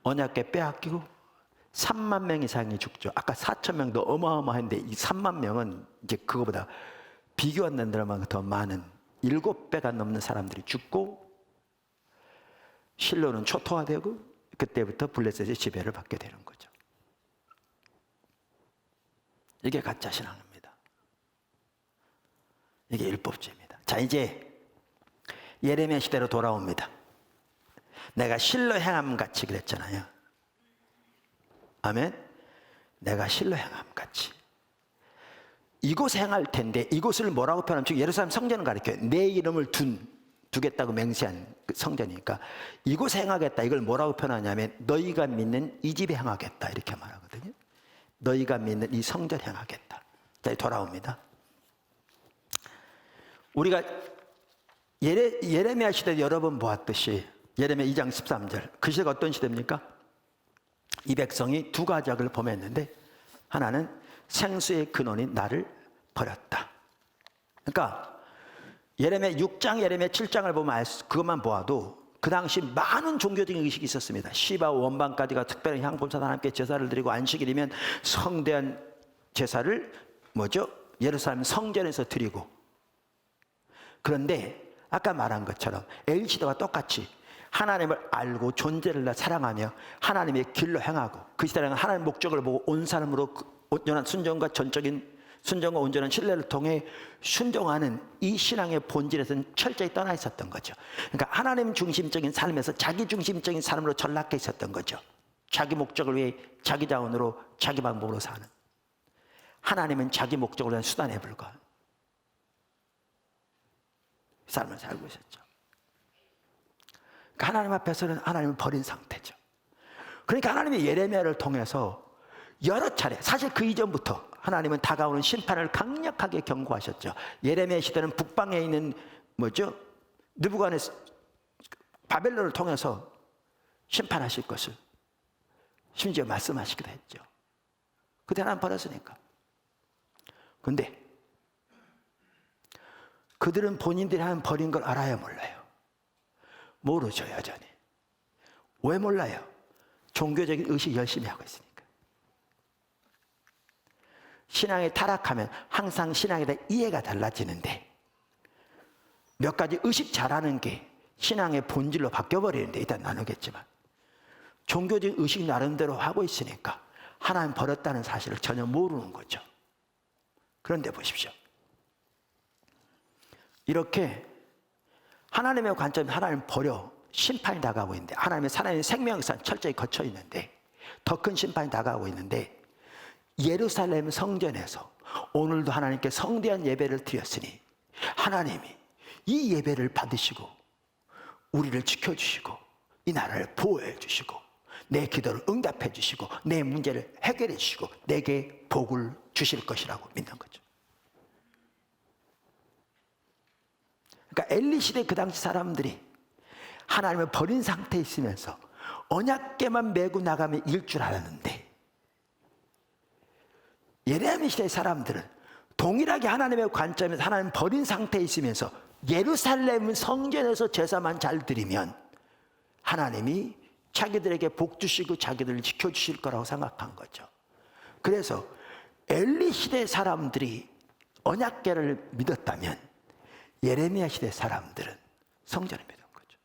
언약궤 빼앗기고 3만 명 이상이 죽죠. 아까 4천 명도 어마어마한데 이 3만 명은 이제 그거보다 비교 안 되는 데만 더 많은 7배가 넘는 사람들이 죽고 실로는 초토화되고 그때부터 블레셋의 지배를 받게 되는 거죠. 이게 가짜 신앙입니다. 이게 율법주의입니다. 자, 이제 예레미야 시대로 돌아옵니다. 내가 실로 행함 같이 그랬잖아요. 아멘. 내가 실로 행함 같이. 이곳에 행할 텐데 이곳을 뭐라고 표현하면 지금 예루살렘 성전을 가리켜요. 내 이름을 두겠다고 맹세한 그 성전이니까 이곳에 행하겠다. 이걸 뭐라고 표현하냐면 너희가 믿는 이 집에 행하겠다 이렇게 말하거든요. 너희가 믿는 이 성전에 행하겠다. 자, 돌아옵니다. 우리가 예레미야 시대 여러 번 보았듯이 예레미야 2장 13절 그 시대가 어떤 시대입니까? 이 백성이 두 가지 악을 범했는데 하나는 생수의 근원인 나를 버렸다. 그러니까 예레미야 6장, 예레미야 7장을 보면 그것만 보아도 그 당시 많은 종교적인 의식이 있었습니다. 시바 원방까지가 특별한 향품사단 함께 제사를 드리고 안식일이면 성대한 제사를 예루살렘 성전에서 드리고, 그런데 아까 말한 것처럼 엘시대와 똑같이 하나님을 알고 존재를 사랑하며 하나님의 길로 행하고 그 시대는 하나님의 목적을 보고 온 사람으로 온전한 순종과 순종과 온전한 신뢰를 통해 순종하는 이 신앙의 본질에서는 철저히 떠나 있었던 거죠. 그러니까 하나님 중심적인 삶에서 자기 중심적인 삶으로 전락해 있었던 거죠. 자기 목적을 위해 자기 자원으로 자기 방법으로 사는, 하나님은 자기 목적을 위한 수단에 불과한 삶을 살고 있었죠. 그러니까 하나님 앞에서는 하나님을 버린 상태죠. 그러니까 하나님이 예레미야를 통해서 여러 차례, 사실 그 이전부터 하나님은 다가오는 심판을 강력하게 경고하셨죠. 예레미야 시대는 북방에 있는 느부갓네살 바벨론을 통해서 심판하실 것을 심지어 말씀하시기도 했죠. 그때 하나님 버렸으니까. 근데 그들은 본인들이 하나님 버린 걸 알아야 몰라요? 모르죠, 여전히. 왜 몰라요? 종교적인 의식 열심히 하고 있으니까. 신앙에 타락하면 항상 신앙에 대한 이해가 달라지는데, 몇 가지 의식 잘하는 게 신앙의 본질로 바뀌어버리는데 일단 나누겠지만, 종교적인 의식 나름대로 하고 있으니까 하나님 버렸다는 사실을 전혀 모르는 거죠. 그런데 보십시오. 이렇게 하나님의 관점에 하나님 버려 심판이 다가오고 있는데, 하나님의 살아있는 생명상 철저히 거쳐 있는데, 더 큰 심판이 다가오고 있는데, 예루살렘 성전에서 오늘도 하나님께 성대한 예배를 드렸으니 하나님이 이 예배를 받으시고 우리를 지켜주시고 이 나라를 보호해 주시고 내 기도를 응답해 주시고 내 문제를 해결해 주시고 내게 복을 주실 것이라고 믿는 거죠. 그러니까 엘리 시대 그 당시 사람들이 하나님을 버린 상태에 있으면서 언약궤만 메고 나가면 이길 줄 알았는데, 예레미야 시대의 사람들은 동일하게 하나님의 관점에서 하나님 버린 상태에 있으면서 예루살렘 성전에서 제사만 잘 드리면 하나님이 자기들에게 복 주시고 자기들을 지켜주실 거라고 생각한 거죠. 그래서 엘리 시대 사람들이 언약궤를 믿었다면 예레미야 시대 사람들은 성전을 믿은 거죠.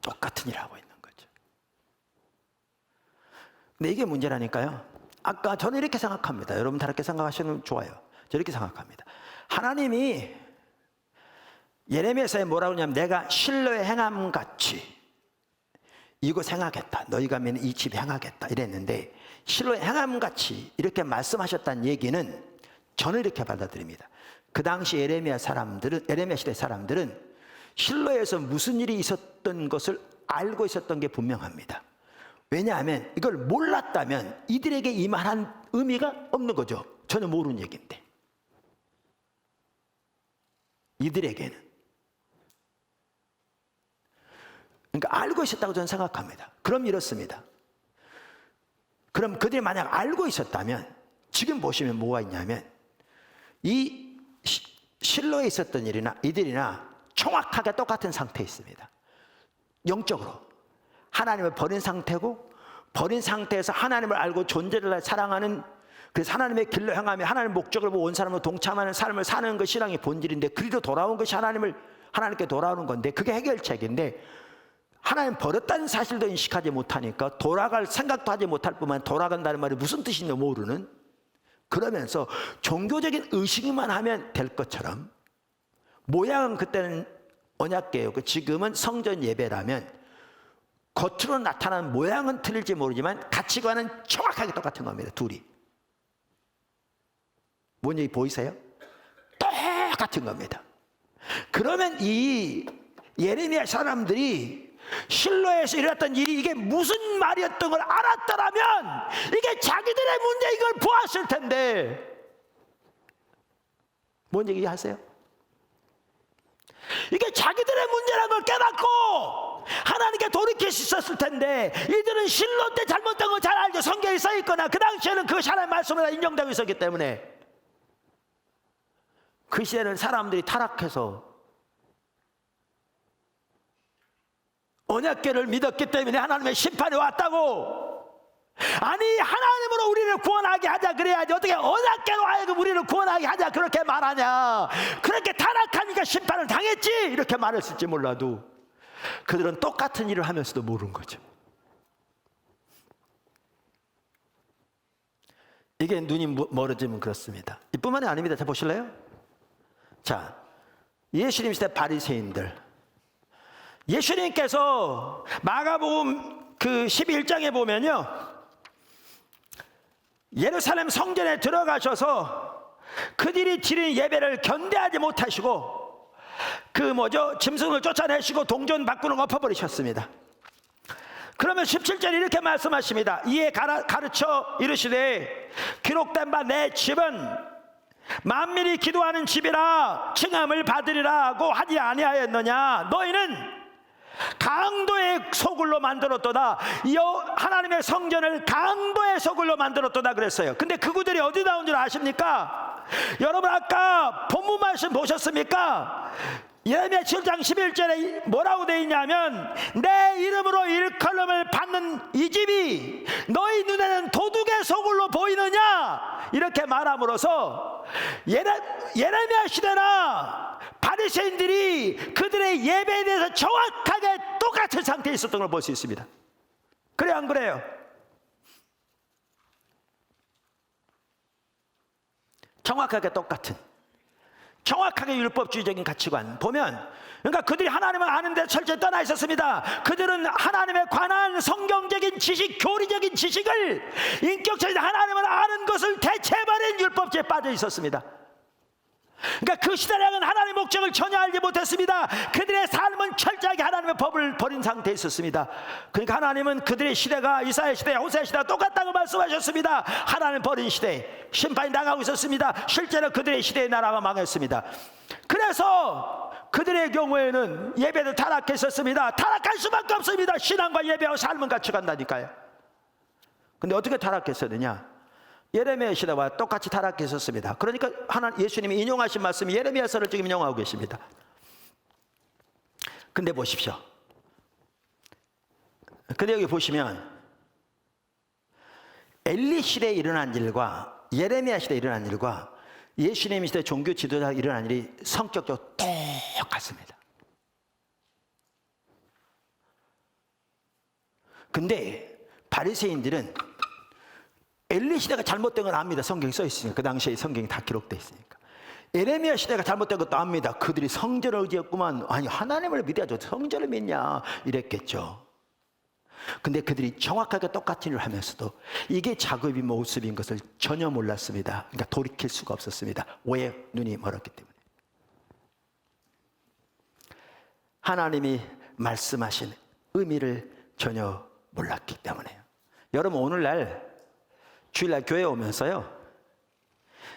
똑같은 일을 하고 있는 거죠. 근데 이게 문제라니까요. 아까 저는 이렇게 생각합니다. 여러분 다르게 생각하시면 좋아요. 저 이렇게 생각합니다. 하나님이 예레미야서에 뭐라고 하냐면, 내가 실로의 행함같이 이곳 행하겠다, 너희가 믿는 이 집 행하겠다 이랬는데, 실로의 행함같이 이렇게 말씀하셨다는 얘기는 저는 이렇게 받아들입니다. 그 당시 예레미야 시대 사람들은 실로에서 무슨 일이 있었던 것을 알고 있었던 게 분명합니다. 왜냐하면 이걸 몰랐다면 이들에게 임한 의미가 없는 거죠. 전혀 모르는 얘기인데. 이들에게는. 그러니까 알고 있었다고 저는 생각합니다. 그럼 이렇습니다. 그럼 그들이 만약 알고 있었다면 지금 보시면 뭐가 있냐면, 이 실로에 있었던 일이나 이들이나 정확하게 똑같은 상태에 있습니다. 영적으로 하나님을 버린 상태고, 버린 상태에서 하나님을 알고 존재를 사랑하는, 그래서 하나님의 길로 행하며 하나님의 목적을 보고 온 사람으로 동참하는 삶을 사는 것이 신앙의 본질인데, 그리로 돌아온 것이 하나님께 돌아오는 건데, 그게 해결책인데, 하나님 버렸다는 사실도 인식하지 못하니까 돌아갈 생각도 하지 못할 뿐만 돌아간다는 말이 무슨 뜻인지 모르는, 그러면서 종교적인 의식만 하면 될 것처럼, 모양은 그때는 언약궤였고 지금은 성전 예배라면 겉으로 나타나는 모양은 틀릴지 모르지만 가치관은 정확하게 똑같은 겁니다. 둘이. 뭔 얘기 보이세요? 똑같은 겁니다. 그러면 이 예레미야 사람들이 실로에서 일어났던 일이 이게 무슨 말이었던 걸 알았더라면 이게 자기들의 문제인 걸 보았을 텐데, 뭔 얘기 하세요? 이게 자기들의 문제라는 걸 깨닫고 하나님께 돌이킬 수 있었을 텐데, 이들은 실로 때 잘못된 거 잘 알죠. 성경에 써있거나 그 당시에는 그 하나님의 말씀으로 인정되고 있었기 때문에. 그 시대는 사람들이 타락해서 언약궤를 믿었기 때문에 하나님의 심판이 왔다고. 아니, 하나님으로 우리를 구원하게 하자 그래야지 어떻게 언약궤로 하여금 우리를 구원하게 하자 그렇게 말하냐. 그렇게 타락하니까 심판을 당했지 이렇게 말했을지 몰라도 그들은 똑같은 일을 하면서도 모르는 거죠. 이게 눈이 멀어지면 그렇습니다. 이뿐만이 아닙니다. 자, 보실래요? 자, 예수님 시대 바리새인들, 예수님께서 마가복음 그 11장에 보면요, 예루살렘 성전에 들어가셔서 그들이 드리는 예배를 견뎌하지 못하시고 짐승을 쫓아내시고 동전 바꾸는 거 엎어버리셨습니다. 그러면 17절에 이렇게 말씀하십니다. 이에 가르쳐 이르시되 기록된 바 내 집은 만민이 기도하는 집이라 칭함을 받으리라고 하지 아니하였느냐. 너희는 강도의 소굴로 만들었도다. 하나님의 성전을 강도의 소굴로 만들었도다 그랬어요. 근데 그구들이 어디 나온 줄 아십니까? 여러분 아까 본문 말씀 보셨습니까? 예레미야 7장 11절에 뭐라고 되어 있냐면, 내 이름으로 일컬음을 받는 이 집이 너희 눈에는 도둑의 소굴로 보이느냐, 이렇게 말함으로써 예레미야 시대나 바리새인들이 그들의 예배에 대해서 정확하게 똑같은 상태에 있었던 걸 볼 수 있습니다. 그래요, 안 그래요? 정확하게 똑같은, 정확하게 율법주의적인 가치관 보면, 그러니까 그들이 하나님을 아는데 철저히 떠나 있었습니다. 그들은 하나님에 관한 성경적인 지식, 교리적인 지식을, 인격적인 하나님을 아는 것을 대체해버린 율법주의에 빠져 있었습니다. 그러니까 그 시대랑은 하나님의 목적을 전혀 알지 못했습니다. 그들의 삶은 철저하게 하나님의 법을 버린 상태에 있었습니다. 그러니까 하나님은 그들의 시대가 이사야 시대, 호세아 시대와 똑같다고 말씀하셨습니다. 하나님 버린 시대, 심판이 나가고 있었습니다. 실제로 그들의 시대의 나라가 망했습니다. 그래서 그들의 경우에는 예배를 타락했었습니다. 타락할 수밖에 없습니다. 신앙과 예배와 삶은 같이 간다니까요. 근데 어떻게 타락했었느냐? 예레미야 시대와 똑같이 타락했었습니다. 그러니까 예수님이 인용하신 말씀이 예레미야서를 지금 인용하고 계십니다. 근데 보십시오. 근데 여기 보시면 엘리 시대에 일어난 일과 예레미야 시대에 일어난 일과 예수님 시대 종교 지도자가 일어난 일이 성격적으로 똑같습니다. 근데 바리새인들은 엘리 시대가 잘못된 건 압니다. 성경이 써 있으니까. 그 당시에 성경이 다 기록되어 있으니까. 예레미야 시대가 잘못된 것도 압니다. 그들이 성전을 의지했구만. 아니, 하나님을 믿어야죠. 성전을 믿냐 이랬겠죠. 근데 그들이 정확하게 똑같은 일을 하면서도 이게 작업이 모습인 것을 전혀 몰랐습니다. 그러니까 돌이킬 수가 없었습니다. 왜? 눈이 멀었기 때문에. 하나님이 말씀하신 의미를 전혀 몰랐기 때문에요. 여러분, 오늘날 주일날 교회 오면서요,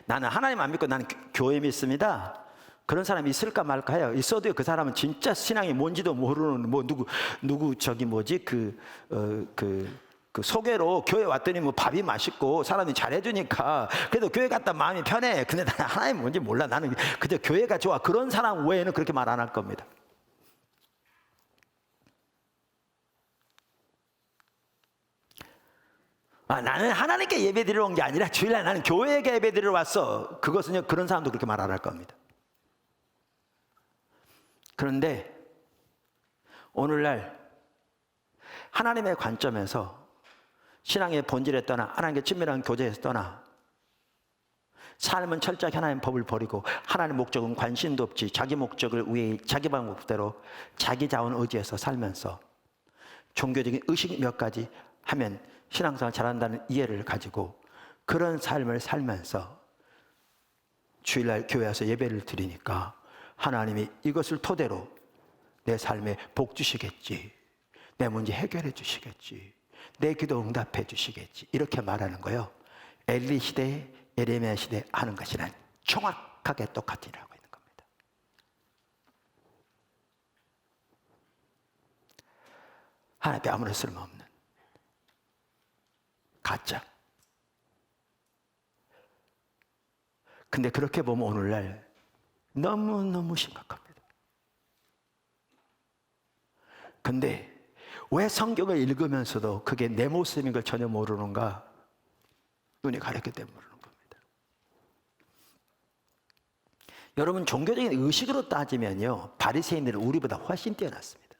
나는 하나님 안 믿고 나는 교회 믿습니다, 그런 사람이 있을까 말까 해요. 있어도요, 그 사람은 진짜 신앙이 뭔지도 모르는 누구 소개로 교회 왔더니 밥이 맛있고 사람이 잘해주니까 그래도 교회 갔다 마음이 편해. 근데 나는 하나님 뭔지 몰라. 나는 그저 교회가 좋아. 그런 사람 외에는 그렇게 말 안 할 겁니다. 나는 하나님께 예배드리러 온 게 아니라 주일날 나는 교회에게 예배드리러 왔어. 그것은요, 그런 사람도 그렇게 말 안 할 겁니다. 그런데 오늘날 하나님의 관점에서 신앙의 본질에 떠나 하나님께 친밀한 교제에서 떠나 삶은 철저하게 하나님의 법을 버리고 하나님의 목적은 관심도 없지, 자기 목적을 위해 자기 방법대로 자기 자원 의지에서 살면서 종교적인 의식 몇 가지 하면 신앙생활 잘한다는 이해를 가지고 그런 삶을 살면서 주일날 교회 와서 예배를 드리니까 하나님이 이것을 토대로 내 삶에 복 주시겠지, 내 문제 해결해 주시겠지. 내 기도 응답해 주시겠지. 이렇게 말하는 거요. 엘리 시대, 예레미야 시대 하는 것이란 정확하게 똑같이 일하고 있는 겁니다. 하나님께 아무런 쓸모없는 가짜. 근데 그렇게 보면 오늘날 너무너무 심각합니다. 근데 왜 성경을 읽으면서도 그게 내 모습인 걸 전혀 모르는가? 눈이 가렸기 때문에 모르는 겁니다. 여러분, 종교적인 의식으로 따지면요, 바리새인들은 우리보다 훨씬 뛰어났습니다.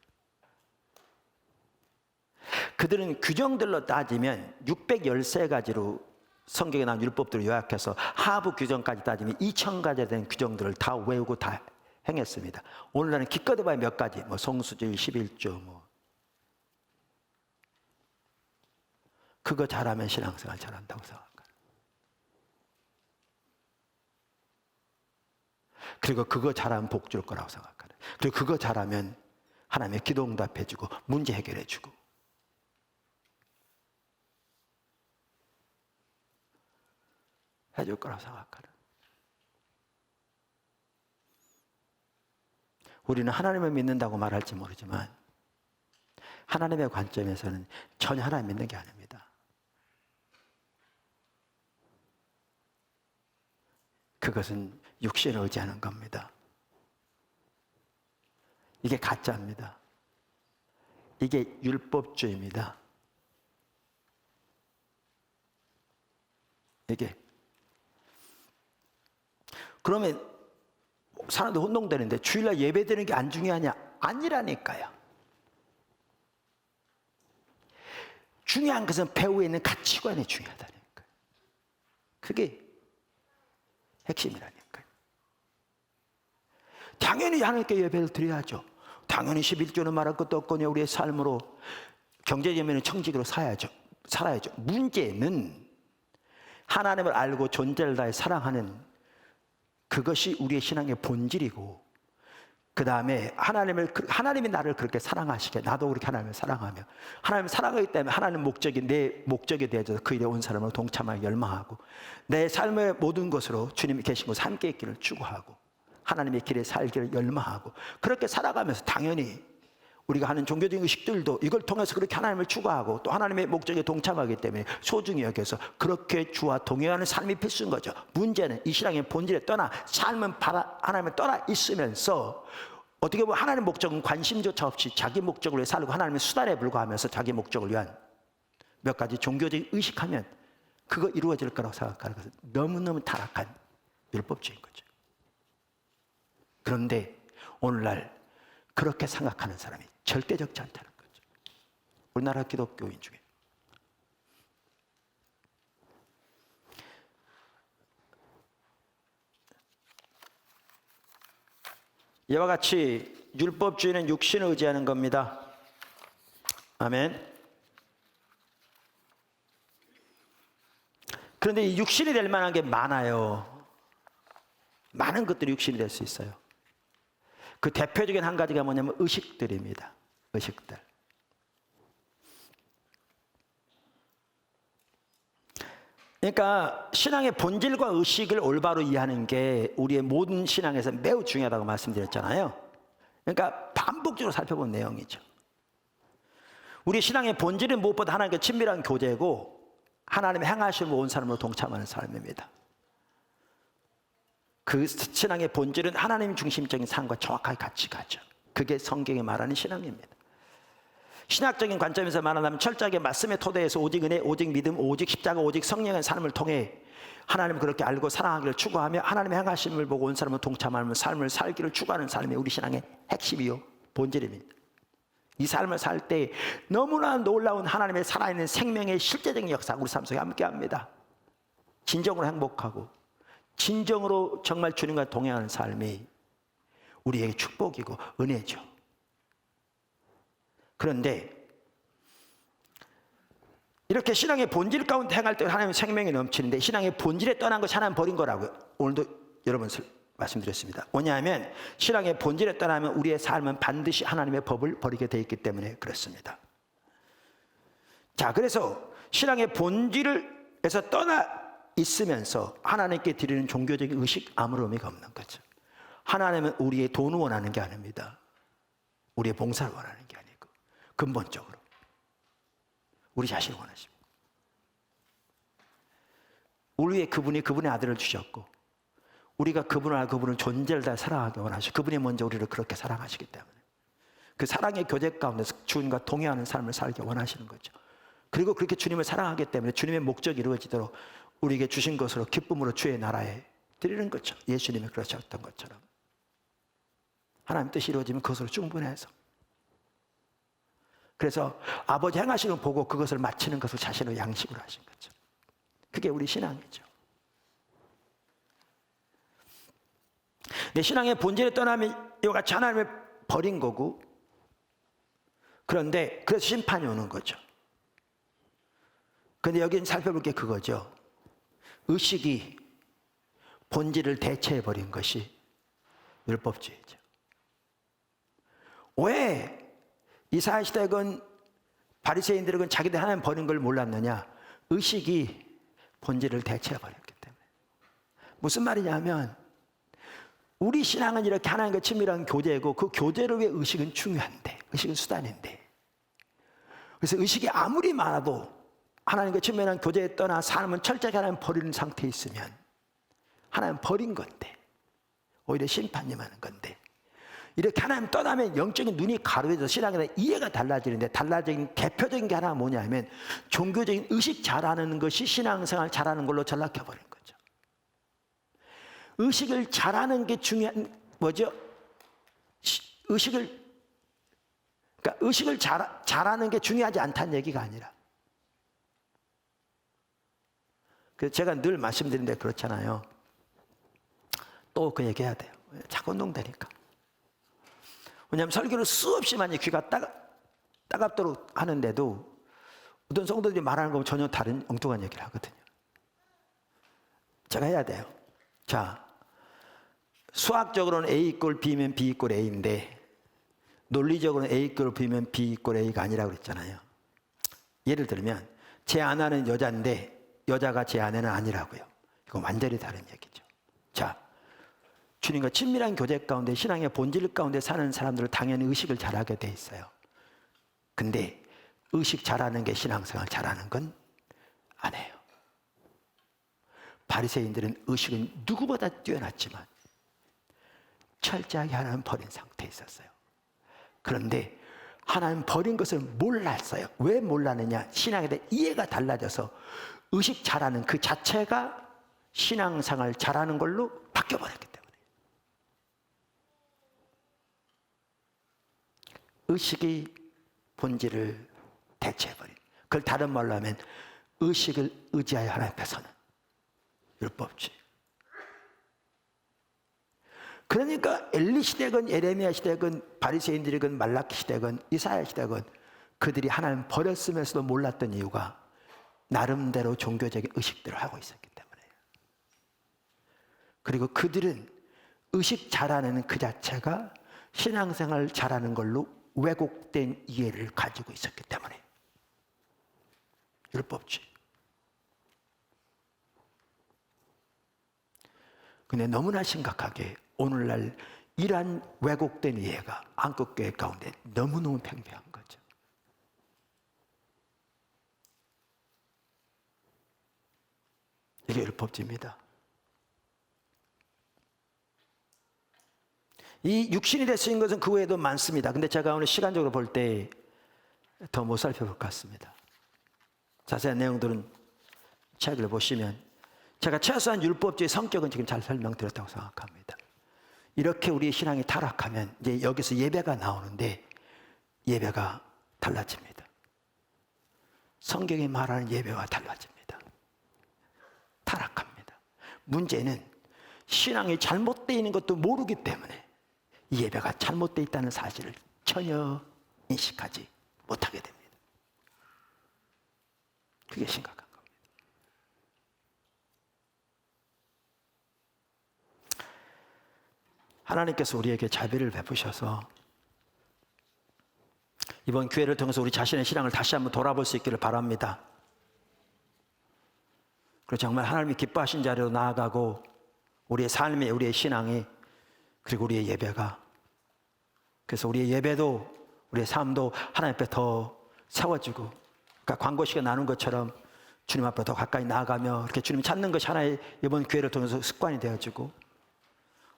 그들은 규정들로 따지면 613가지로 성경에 나온 율법들을 요약해서 하부 규정까지 따지면 2000가지에 대한 규정들을 다 외우고 다 행했습니다. 오늘날은 기껏 해봐야 몇 가지, 뭐 성수주의 11조, 뭐 그거 잘하면 신앙생활 잘한다고 생각해요. 그리고 그거 잘하면 복 줄 거라고 생각하는. 그리고 그거 잘하면 하나님의 기도 응답해주고 문제 해결해주고. 해줄 거라고 생각하는. 우리는 하나님을 믿는다고 말할지 모르지만 하나님의 관점에서는 전혀 하나님 믿는 게 아닙니다. 그것은 육신을 의지하는 겁니다. 이게 가짜입니다. 이게 율법주의입니다. 이게. 그러면 사람들 혼동되는데 주일날 예배드리는 게 안 중요하냐? 아니라니까요. 중요한 것은 배후에 있는 가치관이 중요하다니까요. 그게 핵심이라니까요. 당연히 하나님께 예배를 드려야죠. 당연히 11조는 말할 것도 없거니 우리의 삶으로 경제적인 청직으로 살아야죠. 문제는 하나님을 알고 존재를 다해 사랑하는 그것이 우리의 신앙의 본질이고, 그 다음에 하나님이 나를 그렇게 사랑하시게 나도 그렇게 하나님을 사랑하며, 하나님을 사랑하기 때문에 하나님 목적이 내 목적에 대해서 그 일에 온 사람을 동참하고 열망하고, 내 삶의 모든 것으로 주님이 계신 곳 함께 있기를 추구하고 하나님의 길에 살기를 열망하고, 그렇게 살아가면서 당연히 우리가 하는 종교적인 의식들도 이걸 통해서 그렇게 하나님을 추구하고 또 하나님의 목적에 동참하기 때문에 소중히 여겨서 그렇게 주와 동행하는 삶이 필수인 거죠. 문제는 이 신앙의 본질에 떠나 삶은 하나님을 떠나 있으면서 어떻게 보면 하나님의 목적은 관심조차 없이 자기 목적을 위해 살고 하나님의 수단에 불과하면서 자기 목적을 위한 몇 가지 종교적인 의식하면 그거 이루어질 거라고 생각하는 것은 너무너무 타락한 율법주의인 거죠. 그런데 오늘날 그렇게 생각하는 사람이 절대적지 않다는 거죠. 우리나라 기독교인 중에. 이와 같이 율법주의는 육신을 의지하는 겁니다. 아멘. 그런데 이 육신이 될 만한 게 많아요. 많은 것들이 육신이 될 수 있어요. 그 대표적인 한 가지가 뭐냐면 의식들입니다. 의식들. 그러니까 신앙의 본질과 의식을 올바로 이해하는 게 우리의 모든 신앙에서 매우 중요하다고 말씀드렸잖아요. 그러니까 반복적으로 살펴본 내용이죠. 우리 신앙의 본질은 무엇보다 하나님과 친밀한 교제고 하나님의 행하심을 온 사람으로 동참하는 삶입니다. 그 신앙의 본질은 하나님 중심적인 삶과 정확하게 같이 가죠. 그게 성경이 말하는 신앙입니다. 신학적인 관점에서 말하자면 철저하게 말씀의 토대에서 오직 은혜, 오직 믿음, 오직 십자가, 오직 성령의 삶을 통해 하나님을 그렇게 알고 사랑하기를 추구하며 하나님의 행하심을 보고 온 사람을 동참하며 삶을 살기를 추구하는 삶이 우리 신앙의 핵심이요 본질입니다. 이 삶을 살 때 너무나 놀라운 하나님의 살아있는 생명의 실제적인 역사가 우리 삶 속에 함께합니다. 진정으로 행복하고 진정으로 정말 주님과 동행하는 삶이 우리에게 축복이고 은혜죠. 그런데 이렇게 신앙의 본질 가운데 행할 때 하나님의 생명이 넘치는데 신앙의 본질에 떠난 것이 하나님 버린 거라고요. 오늘도 여러분 말씀드렸습니다. 왜냐하면 신앙의 본질에 떠나면 우리의 삶은 반드시 하나님의 법을 버리게 돼 있기 때문에 그렇습니다. 자, 그래서 신앙의 본질에서 떠나 있으면서 하나님께 드리는 종교적인 의식 아무런 의미가 없는 거죠. 하나님은 우리의 돈을 원하는 게 아닙니다. 우리의 봉사를 원하는 게 아니고 근본적으로 우리 자신을 원하십니다. 우리 위해 그분이 그분의 아들을 주셨고 우리가 그분을 존재를 다 사랑하기 원하시고 그분이 먼저 우리를 그렇게 사랑하시기 때문에 그 사랑의 교제 가운데서 주님과 동행하는 삶을 살기 원하시는 거죠. 그리고 그렇게 주님을 사랑하기 때문에 주님의 목적이 이루어지도록 우리에게 주신 것으로 기쁨으로 주의 나라에 드리는 거죠. 예수님이 그러셨던 것처럼 하나님 뜻이 이루어지면 그것으로 충분해서 그래서 아버지 행하시는 걸 보고 그것을 마치는 것을 자신의 양식으로 하신 거죠. 그게 우리 신앙이죠. 내 신앙의 본질에 떠나면 이와 같이 하나님을 버린 거고 그런데 그래서 심판이 오는 거죠. 그런데 여기는 살펴볼 게 그거죠. 의식이 본질을 대체해버린 것이 율법주의죠. 왜 이사야 시대건 바리새인들은 자기들 하나님 버린 걸 몰랐느냐? 의식이 본질을 대체해버렸기 때문에. 무슨 말이냐면 우리 신앙은 이렇게 하나님과 친밀한 교제고 그 교제를 위해 의식은 중요한데 의식은 수단인데 그래서 의식이 아무리 많아도 하나님과 친밀한 교제에 떠나 삶은 철저하게 하나님 버리는 상태에 있으면 하나님 버린 건데 오히려 심판이 많은 건데 이렇게 하나님 떠나면 영적인 눈이 가로해져서 신앙에 대한 이해가 달라지는데 달라진 대표적인 게 하나 뭐냐면 종교적인 의식 잘하는 것이 신앙생활 잘하는 걸로 전락해버린 거죠. 의식을 잘하는 게 중요한 뭐죠? 의식을 잘하는 게 중요하지 않다는 얘기가 아니라 그래서 제가 늘 말씀드리는데 그렇잖아요. 또 그 얘기해야 돼요. 자꾸 운동되니까. 왜냐하면 설교를 수없이 많이 귀가 따갑도록 하는데도 어떤 성도들이 말하는 거 전혀 다른 엉뚱한 얘기를 하거든요. 제가 해야 돼요. 자, 수학적으로는 A 이꼴 B면 B 이꼴 A인데 논리적으로는 A 이꼴 B면 B 이꼴 A가 아니라고 그랬잖아요. 예를 들면 제 아내는 여자인데 여자가 제 아내는 아니라고요. 이건 완전히 다른 얘기죠. 자, 주님과 친밀한 교제 가운데 신앙의 본질 가운데 사는 사람들은 당연히 의식을 잘하게 돼 있어요. 근데 의식 잘하는 게 신앙생활 잘하는 건 아니에요. 바리새인들은 의식은 누구보다 뛰어났지만 철저하게 하나님 버린 상태에 있었어요. 그런데 하나님 버린 것을 몰랐어요. 왜 몰랐느냐? 신앙에 대한 이해가 달라져서 의식 잘하는 그 자체가 신앙생활 잘하는 걸로 바뀌어버렸기 때문에 의식이 본질을 대체해버린 그걸 다른 말로 하면 의식을 의지하여 하나님 앞에서는 율법주의. 그러니까 엘리 시대건 예레미야 시대건 바리새인들이건 말라키 시대건 이사야 시대건 그들이 하나님 버렸으면서도 몰랐던 이유가 나름대로 종교적인 의식들을 하고 있었기 때문에요. 그리고 그들은 의식 잘하는 그 자체가 신앙생활 잘하는 걸로 왜곡된 이해를 가지고 있었기 때문에 율법주의. 근데 너무나 심각하게 오늘날 이러한 왜곡된 이해가 한국교회 가운데 너무너무 팽배한 거죠. 이게 율법주의입니다. 이 육신이 되신 것은 그 외에도 많습니다. 근데 제가 오늘 시간적으로 볼 때 더 못 살펴볼 것 같습니다. 자세한 내용들은 책을 보시면 제가 최소한 율법주의 성격은 지금 잘 설명드렸다고 생각합니다. 이렇게 우리의 신앙이 타락하면 이제 여기서 예배가 나오는데 예배가 달라집니다. 성경이 말하는 예배와 달라집니다. 타락합니다. 문제는 신앙이 잘못되어 있는 것도 모르기 때문에 이 예배가 잘못되어 있다는 사실을 전혀 인식하지 못하게 됩니다. 그게 심각한 겁니다. 하나님께서 우리에게 자비를 베푸셔서 이번 기회를 통해서 우리 자신의 신앙을 다시 한번 돌아볼 수 있기를 바랍니다. 그리고 정말 하나님이 기뻐하신 자리로 나아가고 우리의 삶이, 우리의 신앙이, 그리고 우리의 예배가, 그래서 우리의 예배도 우리의 삶도 하나님 앞에 더 세워지고, 그러니까 광고 시간 나눈 것처럼 주님 앞에 더 가까이 나아가며 이렇게 주님 찾는 것이 하나의 이번 기회를 통해서 습관이 되어지고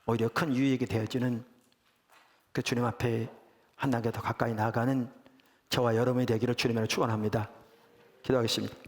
오히려 큰 유익이 되어지는 그 주님 앞에 한 단계 더 가까이 나아가는 저와 여러분이 되기를 주님으로 축원합니다. 기도하겠습니다.